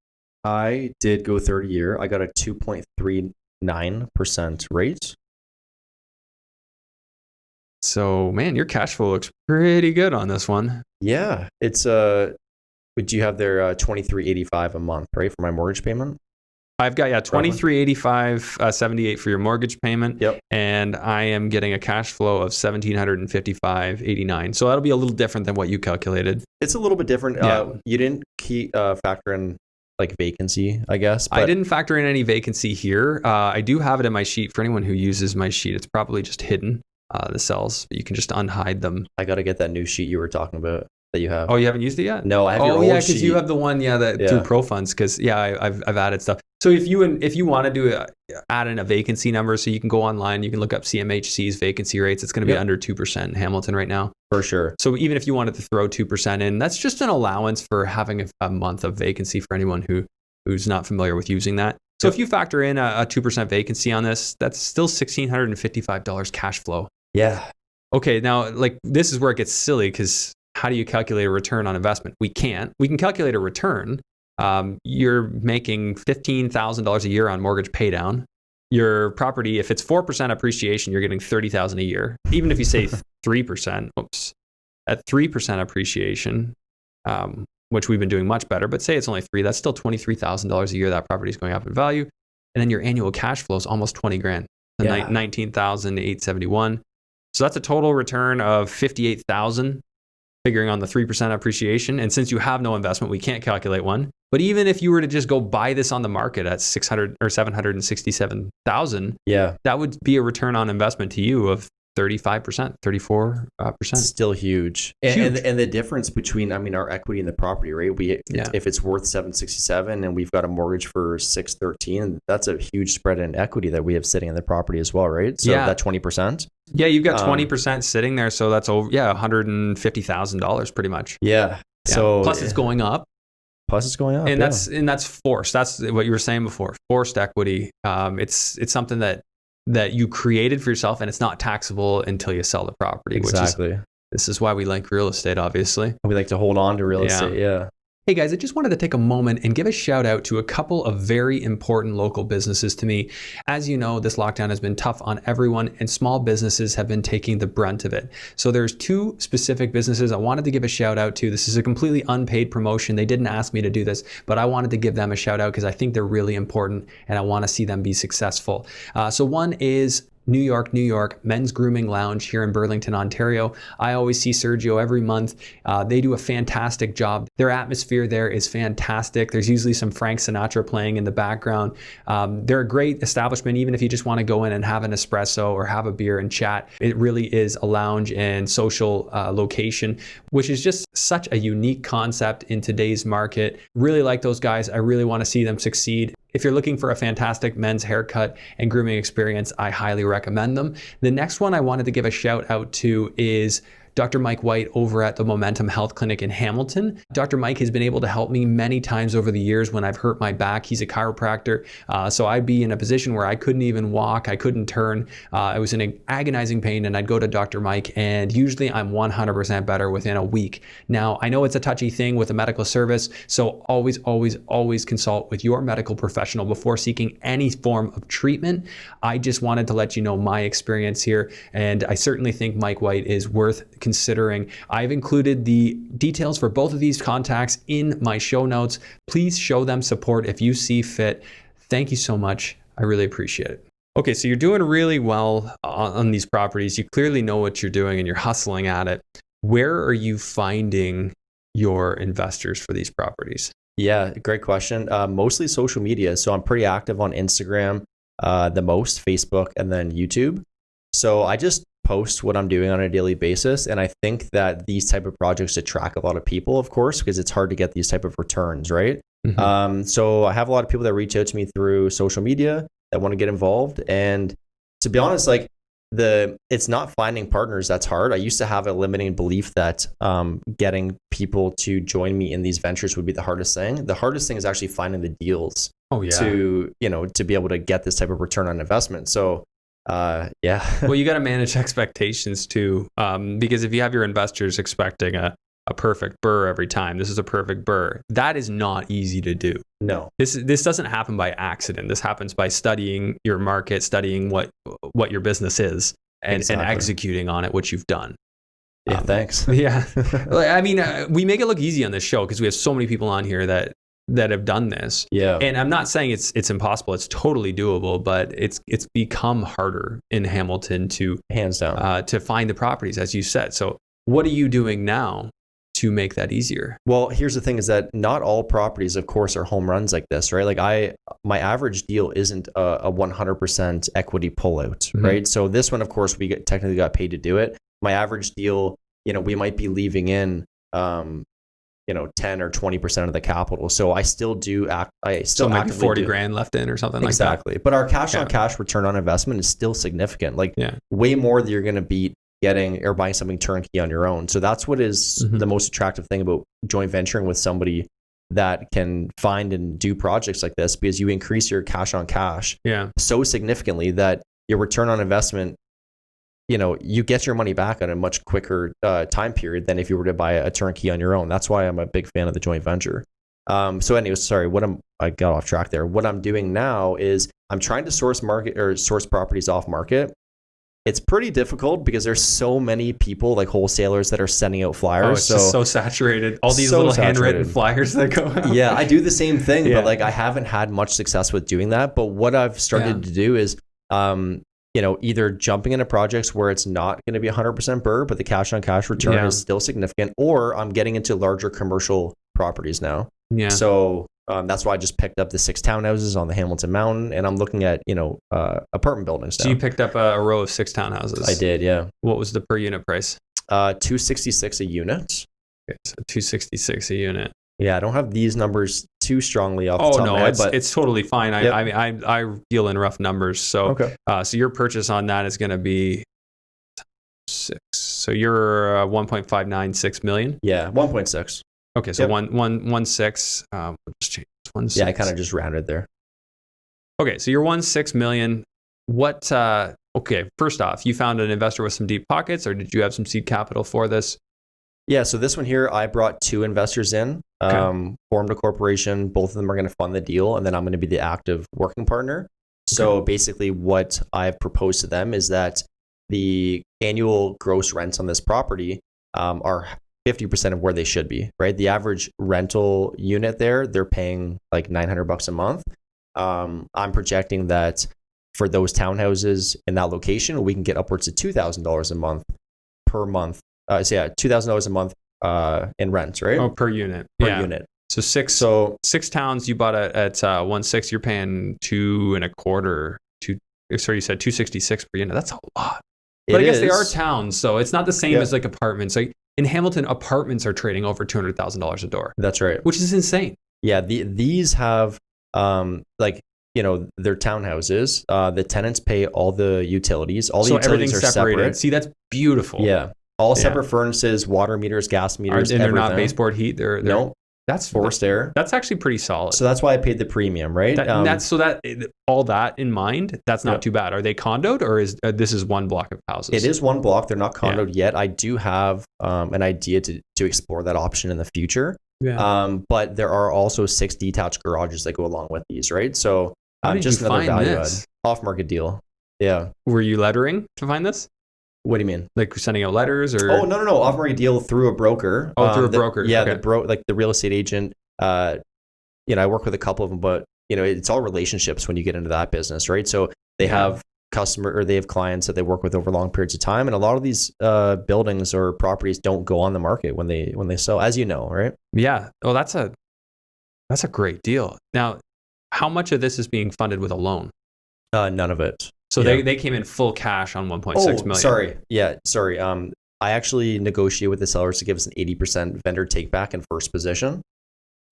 I did go 30-year. I got a 2.39% rate. So man, your cash flow looks pretty good on this one. Yeah, it's would you have their $23.85 a month, right, for my mortgage payment? I've got $23.85, 78 for your mortgage payment. Yep. And I am getting a cash flow of $1,755.89. So that'll be a little different than what you calculated. It's a little bit different. Yeah. You didn't factor in like vacancy, I guess. I didn't factor in any vacancy here. I do have it in my sheet for anyone who uses my sheet. It's probably just hidden, the cells. You can just unhide them. I got to get that new sheet you were talking about. That you have. Oh, you haven't used it yet? No, I have your old sheet. Because you have the one, through ProFunds. Because I've added stuff. So if you want to add in a vacancy number, so you can go online, you can look up CMHC's vacancy rates. It's going to be under 2% in Hamilton right now. For sure. So even if you wanted to throw 2% in, that's just an allowance for having a month of vacancy for anyone who's not familiar with using that. So if you factor in a 2% vacancy on this, that's still $1,655 cash flow. Yeah. Okay, now this is where it gets silly because how do you calculate a return on investment? We can't. We can calculate a return. You're making $15,000 a year on mortgage paydown. Your property, if it's 4% appreciation, you're getting $30,000 a year. Even if you say 3%, at 3% appreciation, which we've been doing much better, but say it's only 3%, that's still $23,000 a year that property is going up in value. And then your annual cash flow is almost $20,000, $19,871. So that's a total return of $58,000. Figuring on the 3% appreciation. And since you have no investment, we can't calculate one. But even if you were to just go buy this on the market at $600 or $767,000, that would be a return on investment to you of 35%, 34%. Still huge. And the difference between, our equity in the property, right? If it's worth $767 and we've got a mortgage for $613, that's a huge spread in equity that we have sitting in the property as well, right? So that 20%. Yeah, you've got 20% sitting there, so that's over $150,000 pretty much. Yeah. So plus it's going up. And that's forced. That's what you were saying before. Forced equity. It's something that you created for yourself, and it's not taxable until you sell the property. Exactly. This is why we like real estate, obviously. We like to hold on to real estate. Yeah. Hey guys, I just wanted to take a moment and give a shout out to a couple of very important local businesses to me. As you know, this lockdown has been tough on everyone, and small businesses have been taking the brunt of it. So there's two specific businesses I wanted to give a shout out to. This is a completely unpaid promotion. They didn't ask me to do this, but I wanted to give them a shout out because I think they're really important and I want to see them be successful. So one is New York Men's Grooming Lounge here in Burlington, Ontario. I always see Sergio every month. They do a fantastic job. Their atmosphere there is fantastic. There's usually some Frank Sinatra playing in the background. They're a great establishment, even if you just want to go in and have an espresso or have a beer and chat. It really is a lounge and social location, which is just such a unique concept in today's market. Really like those guys. I really want to see them succeed. If you're looking for a fantastic men's haircut and grooming experience, I highly recommend them. The next one I wanted to give a shout out to is Dr. Mike White over at the Momentum Health Clinic in Hamilton. Dr. Mike has been able to help me many times over the years when I've hurt my back. He's a chiropractor. So I'd be in a position where I couldn't even walk. I couldn't turn. I was in an agonizing pain, and I'd go to Dr. Mike, and usually I'm 100% better within a week. Now, I know it's a touchy thing with a medical service, so always, always, always consult with your medical professional before seeking any form of treatment. I just wanted to let you know my experience here, and I certainly think Mike White is worth considering. I've included the details for both of these contacts in my show notes. Please show them support if you see fit. Thank you so much. I really appreciate it. Okay, so you're doing really well on these properties. You clearly know what you're doing and you're hustling at it. Where are you finding your investors for these properties? Yeah, great question. Mostly social media. So I'm pretty active on Instagram, the most, Facebook, and then YouTube. So I just post what I'm doing on a daily basis. And I think that these type of projects attract a lot of people, of course, because it's hard to get these type of returns, right? Mm-hmm. So I have a lot of people that reach out to me through social media that want to get involved. And to be honest, like it's not finding partners that's hard. I used to have a limiting belief that getting people to join me in these ventures would be the hardest thing. The hardest thing is actually finding the deals to be able to get this type of return on investment. So yeah. Well, you got to manage expectations too, because if you have your investors expecting a perfect BRRRR every time, this is a perfect BRRRR, that is not easy to do. No. This doesn't happen by accident. This happens by studying your market, studying what your business is, and executing on it, which you've done. Yeah, thanks. Yeah. I mean, we make it look easy on this show because we have so many people on here that have done this. Yeah. And I'm not saying it's impossible. It's totally doable, but it's become harder in Hamilton to hands down to find the properties, as you said. So what are you doing now to make that easier? Well, here's the thing is that not all properties, of course, are home runs like this, right? Like my average deal isn't a 100% equity pullout, mm-hmm. right? So this one, of course, technically got paid to do it. My average deal, we might be leaving in 10 or 20% of the capital. So I still do maybe 40 grand left in or something like that. Exactly. But our cash on cash return on investment is still significant. Like way more than you're going to beat getting or buying something turnkey on your own. So that's what is the most attractive thing about joint venturing with somebody that can find and do projects like this, because you increase your cash on cash so significantly that your return on investment, you get your money back on a much quicker time period than if you were to buy a turnkey on your own. That's why I'm a big fan of the joint venture. So anyways, sorry, I got off track there. What I'm doing now is I'm trying to source properties off market. It's pretty difficult because there's so many people, like wholesalers, that are sending out flyers. Oh, it's just so saturated. All these little handwritten flyers that go out. Yeah, I do the same thing, but like I haven't had much success with doing that. But what I've started to do is either jumping into projects where it's not going to be 100% BRRRR, but the cash on cash return is still significant, or I'm getting into larger commercial properties now. Yeah. So that's why I just picked up the 6 townhouses on the Hamilton Mountain, and I'm looking at, apartment buildings now. So you picked up a row of 6 townhouses. I did, yeah. What was the per unit price? $266 a unit. Okay, so $266 a unit. Yeah, I don't have these numbers too strongly off the top of my head, but it's totally fine. I deal in rough numbers. So, so your purchase on that is going to be 6. So you're 1.596 million. Yeah, 1.6. Okay, so 1.6. We'll just change 1.6. Yeah, I kind of just rounded there. Okay, so you're 1.6 million. What? Okay, first off, you found an investor with some deep pockets, or did you have some seed capital for this? Yeah, so this one here, I brought 2 investors in, formed a corporation. Both of them are going to fund the deal, and then I'm going to be the active working partner. So basically what I've proposed to them is that the annual gross rents on this property are 50% of where they should be, right? The average rental unit there, they're paying like $900 a month. I'm projecting that for those townhouses in that location, we can get upwards of $2,000 a month per month. $2,000 a month in rent, right? Oh, per unit. Per unit. So 6 towns you bought at 1.6, you're paying 2.25. Sorry, you said 266 per unit. That's a lot. But I guess they are towns, so it's not the same as like apartments. Like in Hamilton, apartments are trading over $200,000 a door. That's right. Which is insane. Yeah, these have like, they're townhouses. The tenants pay all the utilities. All the So utilities everything's are separated. separate. See, that's beautiful. Yeah. All Yeah. separate furnaces, water meters, gas meters, And they're not everything. baseboard heat. They're No, that's forced air. That's actually pretty solid. So that's why I paid the premium, right? All that in mind, that's not too bad. Are they condoed, or is this is one block of houses? It is one block. They're not condoed yet. I do have an idea to explore that option in the future. Yeah. But there are also 6 detached garages that go along with these, right? So How did just you another find value this? add. Off-market deal. Yeah. Were you lettering to find this? What do you mean? Like sending out letters, or? Oh, no. Off-market deal through a broker. Oh, through a broker. Yeah, okay. like the real estate agent. I work with a couple of them, but it's all relationships when you get into that business, right? So they have they have clients that they work with over long periods of time, and a lot of these buildings or properties don't go on the market when they sell, as you know, right? Yeah. Oh, that's a great deal. Now, how much of this is being funded with a loan? None of it. So they came in full cash on 1.6 million. Sorry. Yeah, sorry. I actually negotiate with the sellers to give us an 80% vendor take back in first position.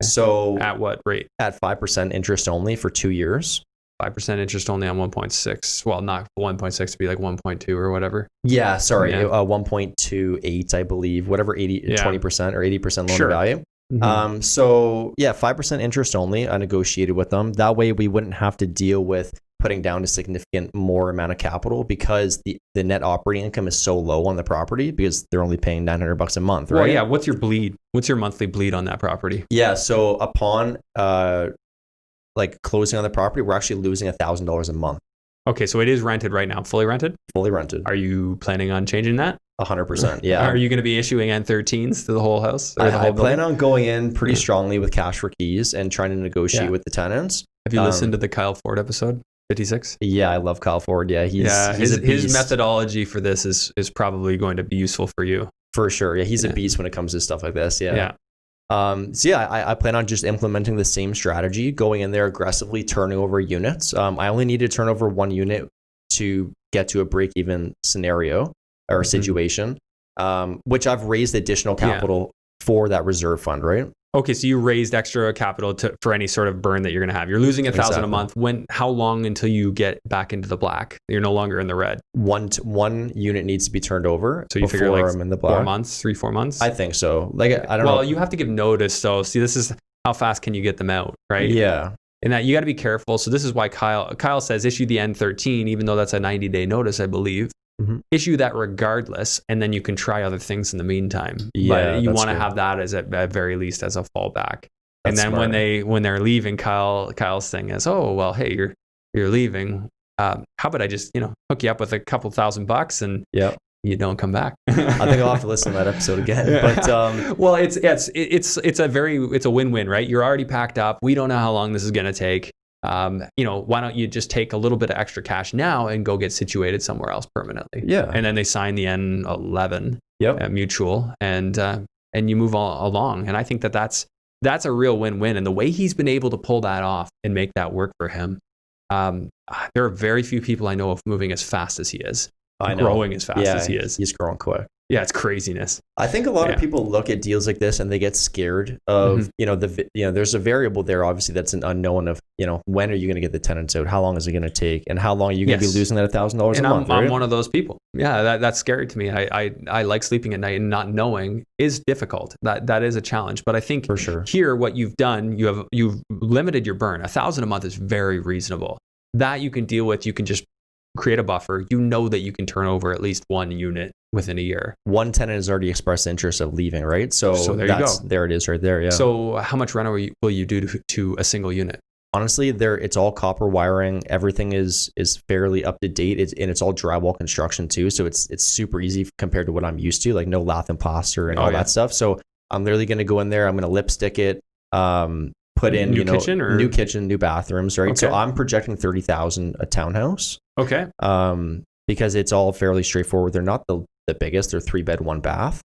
So at what rate? At 5% interest only for 2 years. 5% interest only on 1.6. Well, not 1.6 to be like 1.2 or whatever. Yeah, sorry. 1.28, I believe, whatever 20% or 80% loan to value. Mm-hmm. So yeah, 5% interest only. I negotiated with them. That way we wouldn't have to deal with putting down a significant more amount of capital, because the net operating income is so low on the property because they're only paying $900 a month, right? Well, yeah. What's your bleed? What's your monthly bleed on that property? Yeah. So upon closing on the property, we're actually losing $1,000 a month. Okay. So it is rented right now. Fully rented? Fully rented. Are you planning on changing that? 100%. Yeah. Are you going to be issuing N13s to the whole house? I plan on going in pretty strongly with cash for keys and trying to negotiate with the tenants. Have you listened to the Kyle Ford episode? 56? Yeah, I love Kyle Ford. Yeah, his methodology for this is probably going to be useful for you. For sure. Yeah, he's a beast when it comes to stuff like this. Yeah. Yeah. I plan on just implementing the same strategy, going in there aggressively, turning over units. I only need to turn over 1 unit to get to a break-even scenario or situation, which I've raised additional capital for that reserve fund, right? Okay, so you raised extra capital for any sort of burn that you're going to have. You're losing $1,000 a month. How long until you get back into the black? You're no longer in the red. One unit needs to be turned over. So you figure like I'm in the black. 4 months, 4 months? I think so. I don't know. Well, you have to give notice. So see, this is how fast can you get them out, right? Yeah. And that you got to be careful. So this is why Kyle says issue the N13, even though that's a 90-day notice, I believe. Mm-hmm. Issue that regardless, and then you can try other things in the meantime. Yeah, but you want to have that as at very least as a fallback. And then smart. when they're leaving, Kyle's thing is, oh well, hey, you're leaving. How about I just hook you up with a couple $1,000 and you don't come back. I think I'll have to listen to that episode again. But well, it's a win-win, right? You're already packed up. We don't know how long this is going to take. Why don't you just take a little bit of extra cash now and go get situated somewhere else permanently? Yeah. And then they sign the N11 mutual and you move along. And I think that's a real win-win. And the way he's been able to pull that off and make that work for him, there are very few people I know of moving as fast as he is. Growing as fast as he is. He's growing quick. Yeah, it's craziness. I think a lot of people look at deals like this and they get scared of, there's a variable there, obviously, that's an unknown of, when are you going to get the tenants out? How long is it going to take? And how long are you going to be losing that $1,000 a month? I'm one of those people. Yeah, that's scary to me. I like sleeping at night and not knowing is difficult. That is a challenge. But I think for sure here, what you've done, you've limited your burn. $1,000 a month is very reasonable. That you can deal with. You can just create a buffer. You know that you can turn over at least 1 unit within a year. One tenant has already expressed interest of leaving, right? So there you go. There it is right there, yeah. So how much rent will you do to a single unit? Honestly, it's all copper wiring. Everything is fairly up to date. It's all drywall construction too. So it's super easy compared to what I'm used to, like no lath and plaster and all that stuff. So I'm literally going to go in there. I'm going to lipstick it, put in new kitchen, new bathrooms, right? Okay. So I'm projecting $30,000 a townhouse. Okay. Because it's all fairly straightforward. They're not the biggest. They're 3-bed, 1-bath.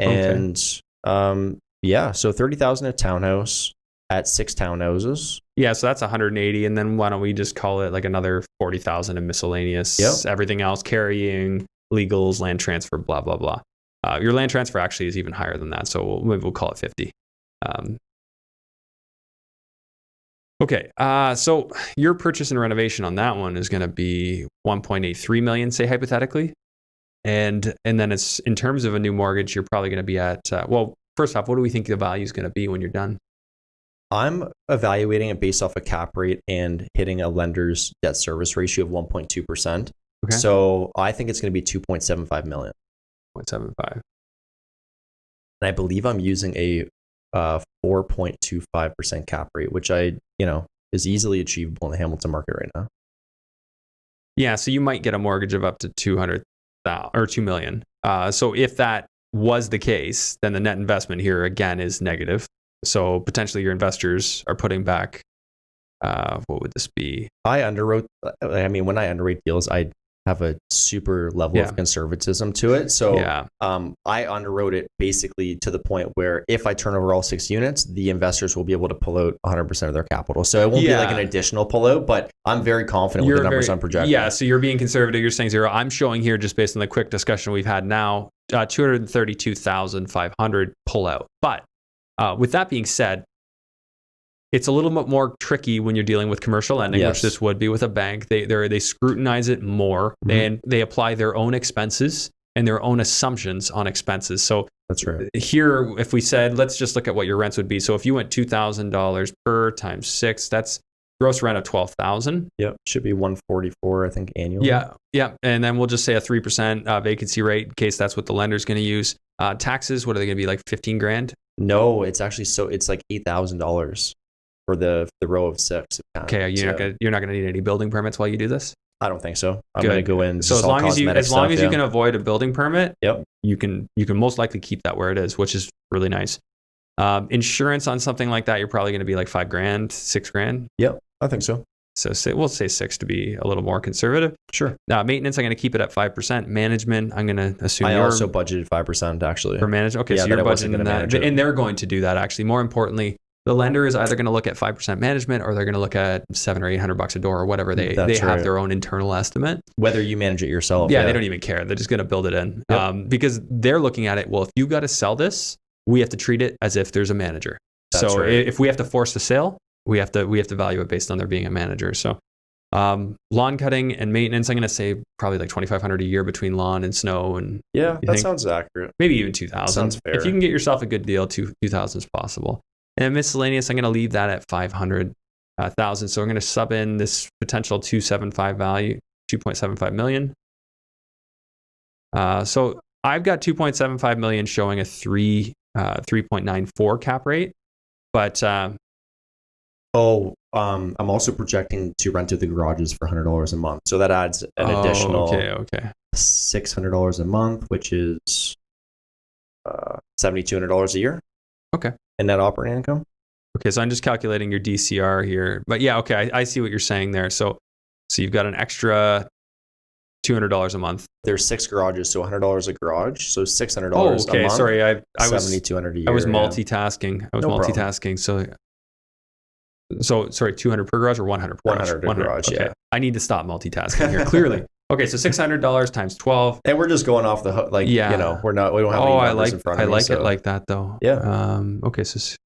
And so $30,000 a townhouse at 6 townhouses. Yeah, so that's 180, and then why don't we just call it like another 40,000 in miscellaneous, everything else, carrying, legals, land transfer, blah blah blah. Your land transfer actually is even higher than that, so maybe we'll call it 50. Okay. So your purchase and renovation on that one is going to be 1.83 million, say hypothetically. And then it's in terms of a new mortgage, you're probably going to be at, well, first off, what do we think the value is going to be when you're done? I'm evaluating it based off a cap rate and hitting a lender's debt service ratio of 1.2%. Okay. So I think it's going to be 2.75 million. 0.75. And I believe I'm using a 4.25% cap rate, which is easily achievable in the Hamilton market right now. Yeah, so you might get a mortgage of up to 200,000 or 2 million. So if that was the case, then the net investment here again is negative. So potentially your investors are putting back, what would this be? When I underwrite deals, I have a super level of conservatism to it. So I underwrote it basically to the point where if I turn over all 6 units, the investors will be able to pull out 100% of their capital. So it won't be like an additional pullout, but I'm very confident with the numbers I'm projecting. Yeah, so you're being conservative. You're saying 0. I'm showing here, just based on the quick discussion we've had now, 232,500 pull out. But with that being said, it's a little bit more tricky when you're dealing with commercial lending, which this would be with a bank. They scrutinize it more, and they apply their own expenses and their own assumptions on expenses. So that's right. Here, if we said, let's just look at what your rents would be. So if you went $2,000 per times 6, that's gross rent of $12,000. Yep, should be $144, I think, annually. Yeah, and then we'll just say a 3% vacancy rate in case that's what the lender's going to use. Taxes, what are they going to be, like 15 grand? No, it's actually it's like $8,000. For the row of 6. Okay, you're not gonna need any building permits while you do this? I don't think so. I'm gonna go in. So as long as you can avoid a building permit, you can most likely keep that where it is, which is really nice. Insurance on something like that, you're probably gonna be like $5 grand, $6 grand. Yep, I think so. So we'll say 6 to be a little more conservative. Sure. Maintenance, I'm gonna keep it at 5%. Management, I'm gonna assume I also budgeted 5% actually for management. Okay, so you're budgeting that, and they're going to do that actually. More importantly, the lender is either going to look at 5% management, or they're going to look at $700 or $800 a door, or whatever. They have their own internal estimate. Whether you manage it yourself. Yeah, they don't even care. They're just going to build it in. Because they're looking at it, well, if you got to sell this, we have to treat it as if there's a manager. If we have to force the sale, we have to value it based on there being a manager. So lawn cutting and maintenance, I'm going to say probably like $2,500 a year between lawn and snow. And that sounds accurate. Maybe even $2,000. Sounds fair. If you can get yourself a good deal, $2,000 is possible. And miscellaneous, I'm going to leave that at $500,000. So I'm going to sub in this potential 2.75 value, 2.75 million. So I've got 2.75 million showing a 3.94 cap rate. But I'm also projecting to rent out the garages for $100 a month. So that adds an additional $600 a month, which is $7,200 a year. Okay. And net operating income. Okay, so I'm just calculating your DCR here. But yeah, okay, I see what you're saying there. So you've got an extra $200 a month. There's 6 garages, so $100 a garage. So $600 a month. Sorry, I was $7,200 a year. I was multitasking. So sorry, 200 per garage or 100 per garage? 100 per garage, okay. I need to stop multitasking here, clearly. Okay, so $600 times 12. And we're just going off the hook, we don't have any numbers in front of me. I like it like that though. Yeah. Okay, so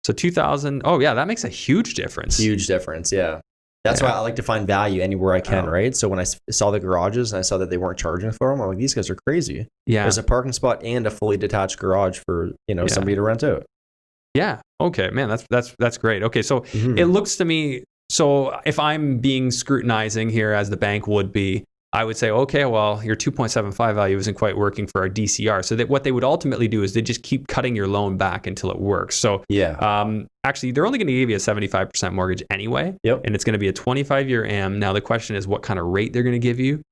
2,000. Oh yeah, that makes a huge difference. Huge difference, yeah. That's why I like to find value anywhere I can, right? So when I saw the garages and I saw that they weren't charging for them, I'm like, these guys are crazy. Yeah. There's a parking spot and a fully detached garage for somebody to rent out. Yeah. Okay, man, that's great. Okay, so it looks to me. So if I'm being scrutinizing here as the bank would be, I would say, okay, well, your 2.75 value isn't quite working for our DCR. So that what they would ultimately do is they just keep cutting your loan back until it works. So actually, they're only going to give you a 75% mortgage anyway. Yep. And it's going to be a 25-year AM. Now, the question is what kind of rate they're going to give you.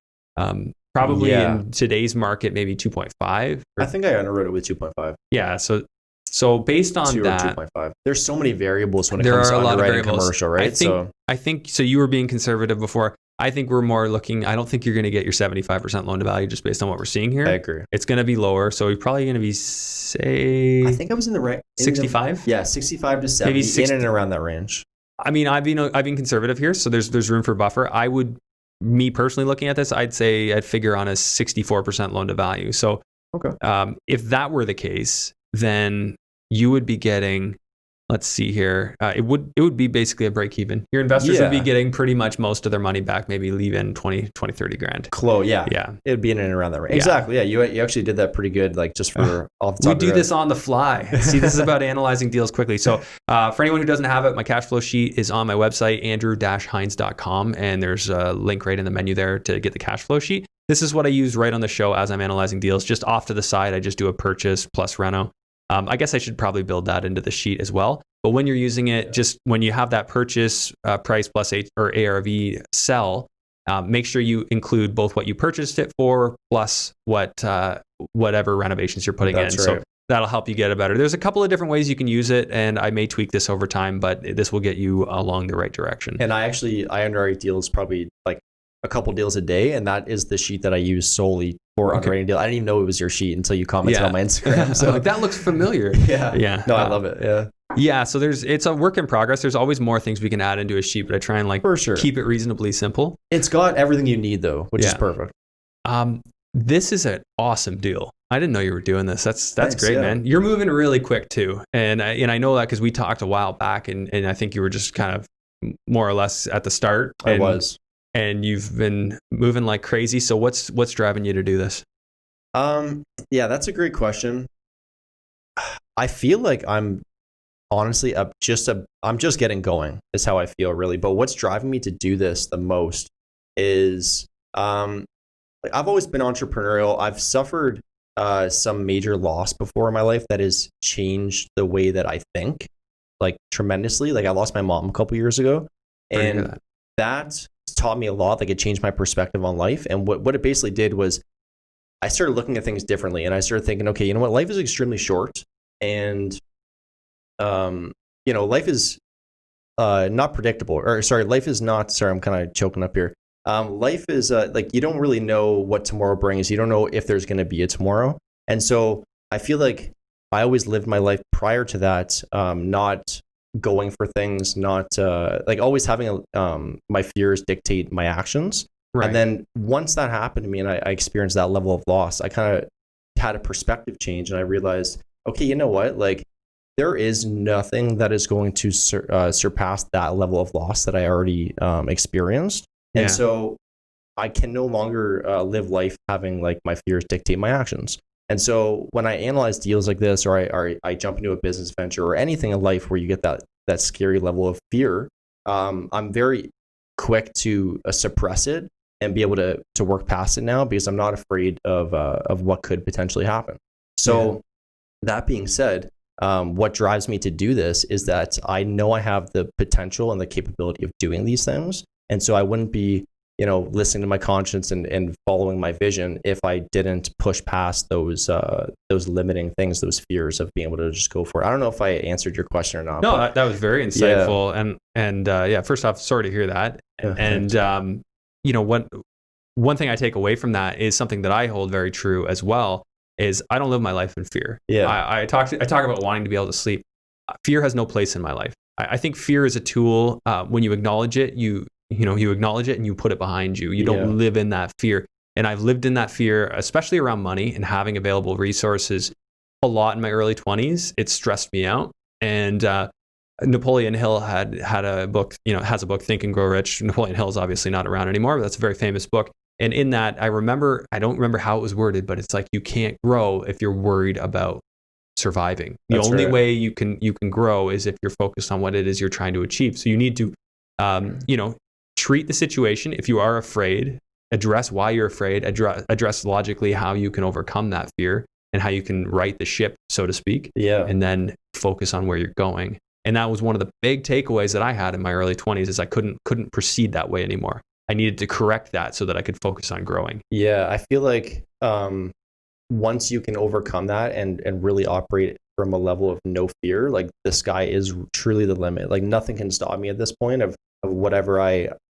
Probably in today's market, maybe 2.5. I think I underwrote it with 2.5. Yeah, so based on 2 that, or 2.5. There's so many variables when it comes to underwriting commercial, right? I think so. You were being conservative before. I think we're more looking. I don't think you're going to get your 75% loan to value just based on what we're seeing here. I agree. It's going to be lower, so you're probably going to be I think I was in the right 65. Yeah, 65 to 70, maybe in and around that range. I mean, I've been conservative here, so there's room for buffer. Me personally looking at this, I'd say I'd figure on a 64% loan to value. So okay, if that were the case, then you would be getting let's see here. It would be basically a break even. Your investors would be getting pretty much most of their money back, maybe leave in 20, 30 grand. Yeah. It'd be in and around that range. Exactly. Yeah. You actually did that pretty good. Like just for off the top we do this on the fly. See, this is about analyzing deals quickly. So for anyone who doesn't have it, my cash flow sheet is on my website, andrew-hines.com. And there's a link right in the menu there to get the cash flow sheet. This is what I use right on the show as I'm analyzing deals. Just off to the side, I just do a purchase plus reno. I guess I should probably build that into the sheet as well. But when you're using it, just when you have that purchase price plus ARV sell, make sure you include both what you purchased it for plus whatever renovations you're putting in. Right. So that'll help you get a better. There's a couple of different ways you can use it, and I may tweak this over time, but this will get you along the right direction. And I underwrite deals probably like a couple deals a day, and that is the sheet that I use solely for underwriting deal. I didn't even know it was your sheet until you commented on my Instagram. So like, that looks familiar. Yeah. No, I love it. Yeah. So it's a work in progress. There's always more things we can add into a sheet, but I try and keep it reasonably simple. It's got everything you need though, which is perfect. This is an awesome deal. I didn't know you were doing this. That's great, man. You're moving really quick too. And I know that because we talked a while back and I think you were just kind of more or less at the start. I was. And you've been moving like crazy. So what's driving you to do this? Yeah, that's a great question. I feel like I'm honestly I'm just getting going is how I feel really. But what's driving me to do this the most is I've always been entrepreneurial. I've suffered some major loss before in my life that has changed the way that I think like tremendously. Like I lost my mom a couple years ago, and that taught me a lot. Like it changed my perspective on life. And what it basically did was I started looking at things differently, and I started thinking, okay, you know what? Life is extremely short, and life is not predictable. Life is not. Sorry, I'm kind of choking up here. Life is like you don't really know what tomorrow brings. You don't know if there's going to be a tomorrow, and so I feel like I always lived my life prior to that, not going for things, not like always having my fears dictate my actions. Right. And then once that happened to me and I experienced that level of loss, I kind of had a perspective change, and I realized, okay, you know what? Like there is nothing that is going to surpass that level of loss that I already experienced. Yeah. And so I can no longer live life having like my fears dictate my actions. And so when I analyze deals like this, or I jump into a business venture or anything in life where you get that scary level of fear, I'm very quick to suppress it and be able to work past it now because I'm not afraid of what could potentially happen. So that being said, what drives me to do this is that I know I have the potential and the capability of doing these things. And so I wouldn't be listening to my conscience and following my vision if I didn't push past those limiting things, those fears of being able to just go for it. I don't know if I answered your question or not. No, that was very insightful. And first off, sorry to hear that. And one thing I take away from that is something that I hold very true as well is I don't live my life in fear. Yeah. I talk about wanting to be able to sleep. Fear has no place in my life. I think fear is a tool. When you acknowledge it, you acknowledge it and you put it behind you. You don't live in that fear. And I've lived in that fear, especially around money and having available resources a lot in my early 20s. It stressed me out. And Napoleon Hill had a book, has a book, Think and Grow Rich. Napoleon Hill is obviously not around anymore, but that's a very famous book. And in that, I don't remember how it was worded, but it's like you can't grow if you're worried about surviving. The only way you can grow is if you're focused on what it is you're trying to achieve. So you need to, treat the situation. If you are afraid, address why you're afraid, address logically how you can overcome that fear and how you can right the ship, so to speak. Yeah. And then focus on where you're going. And that was one of the big takeaways that I had in my early 20s is I couldn't proceed that way anymore. I needed to correct that so that I could focus on growing. Yeah, I feel like once you can overcome that and really operate from a level of no fear, like the sky is truly the limit. Like nothing can stop me at this point of whatever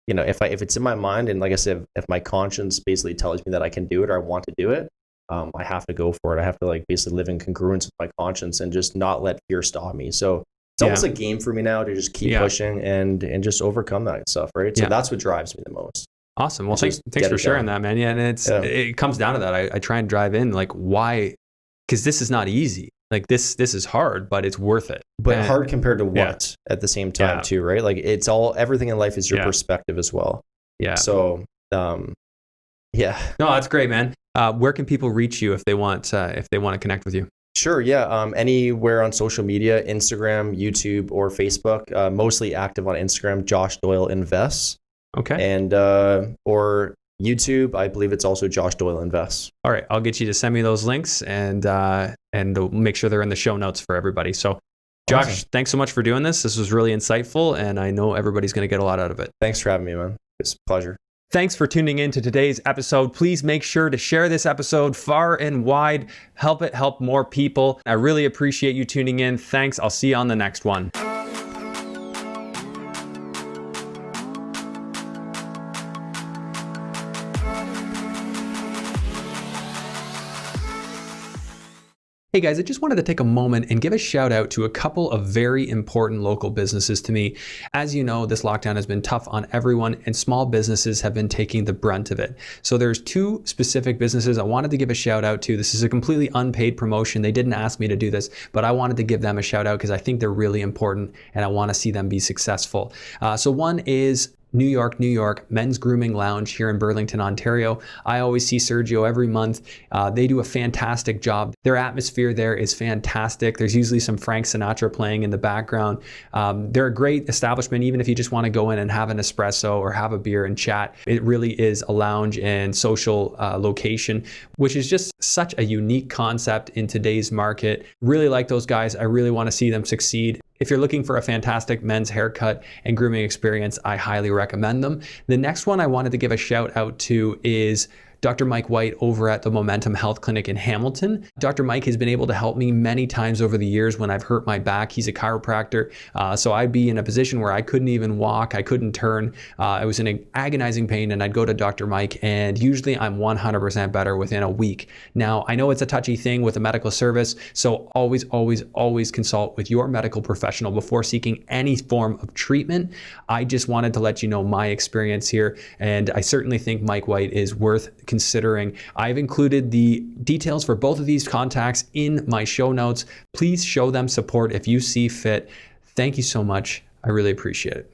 if it's in my mind, and like I said, if my conscience basically tells me that I can do it or I want to do it, I have to go for it. I have to like basically live in congruence with my conscience and just not let fear stop me. So it's almost a game for me now to just keep pushing and just overcome that stuff, right? So that's what drives me the most. Awesome. Well, thanks for sharing that, man. Yeah, and it comes down to that. I try and drive in like why, because this is not easy. like this is hard, but it's worth it. But And- hard compared to yeah. what at the same time Yeah. too, right? Like it's all, everything in life is your Yeah. perspective as well. Yeah. So, yeah. No, that's great, man. Where can people reach you if they want to connect with you? Sure. Yeah. Anywhere on social media, Instagram, YouTube, or Facebook. Mostly active on Instagram, Josh Doyle Invests. Okay. And or YouTube, I believe it's also Josh Doyle Invests. All right. I'll get you to send me those links and we'll make sure they're in the show notes for everybody. So Josh, Awesome. thanks so much for doing this. This was really insightful, and I know everybody's going to get a lot out of it. Thanks for having me, man. It's a pleasure. Thanks for tuning in to today's episode. Please make sure to share this episode far and wide. Help it help more people. I really appreciate you tuning in. Thanks. I'll see you on the next one. Hey guys, I just wanted to take a moment and give a shout out to a couple of very important local businesses to me. As you know, this lockdown has been tough on everyone, and small businesses have been taking the brunt of it. So there's two specific businesses I wanted to give a shout out to. This is a completely unpaid promotion. They didn't ask me to do this, but I wanted to give them a shout out because I think they're really important and I want to see them be successful. So one is New York Men's Grooming Lounge here in Burlington, Ontario. I always see Sergio every month. They do a fantastic job. Their atmosphere there is fantastic. There's usually some Frank Sinatra playing in the background. They're a great establishment, even if you just want to go in and have an espresso or have a beer and chat. It really is a lounge and social location, which is just such a unique concept in today's market. Really like those guys. I really want to see them succeed. If you're looking for a fantastic men's haircut and grooming experience, I highly recommend them. The next one I wanted to give a shout out to is Dr. Mike White over at the Momentum Health Clinic in Hamilton. Dr. Mike has been able to help me many times over the years when I've hurt my back. He's a chiropractor, so I'd be in a position where I couldn't even walk, I couldn't turn. I was in an agonizing pain, and I'd go to Dr. Mike, and usually I'm 100% better within a week. Now, I know it's a touchy thing with a medical service, so always, always, always consult with your medical professional before seeking any form of treatment. I just wanted to let you know my experience here, and I certainly think Mike White is worth considering. I've included the details for both of these contacts in my show notes. Please show them support if you see fit. Thank you so much. I really appreciate it.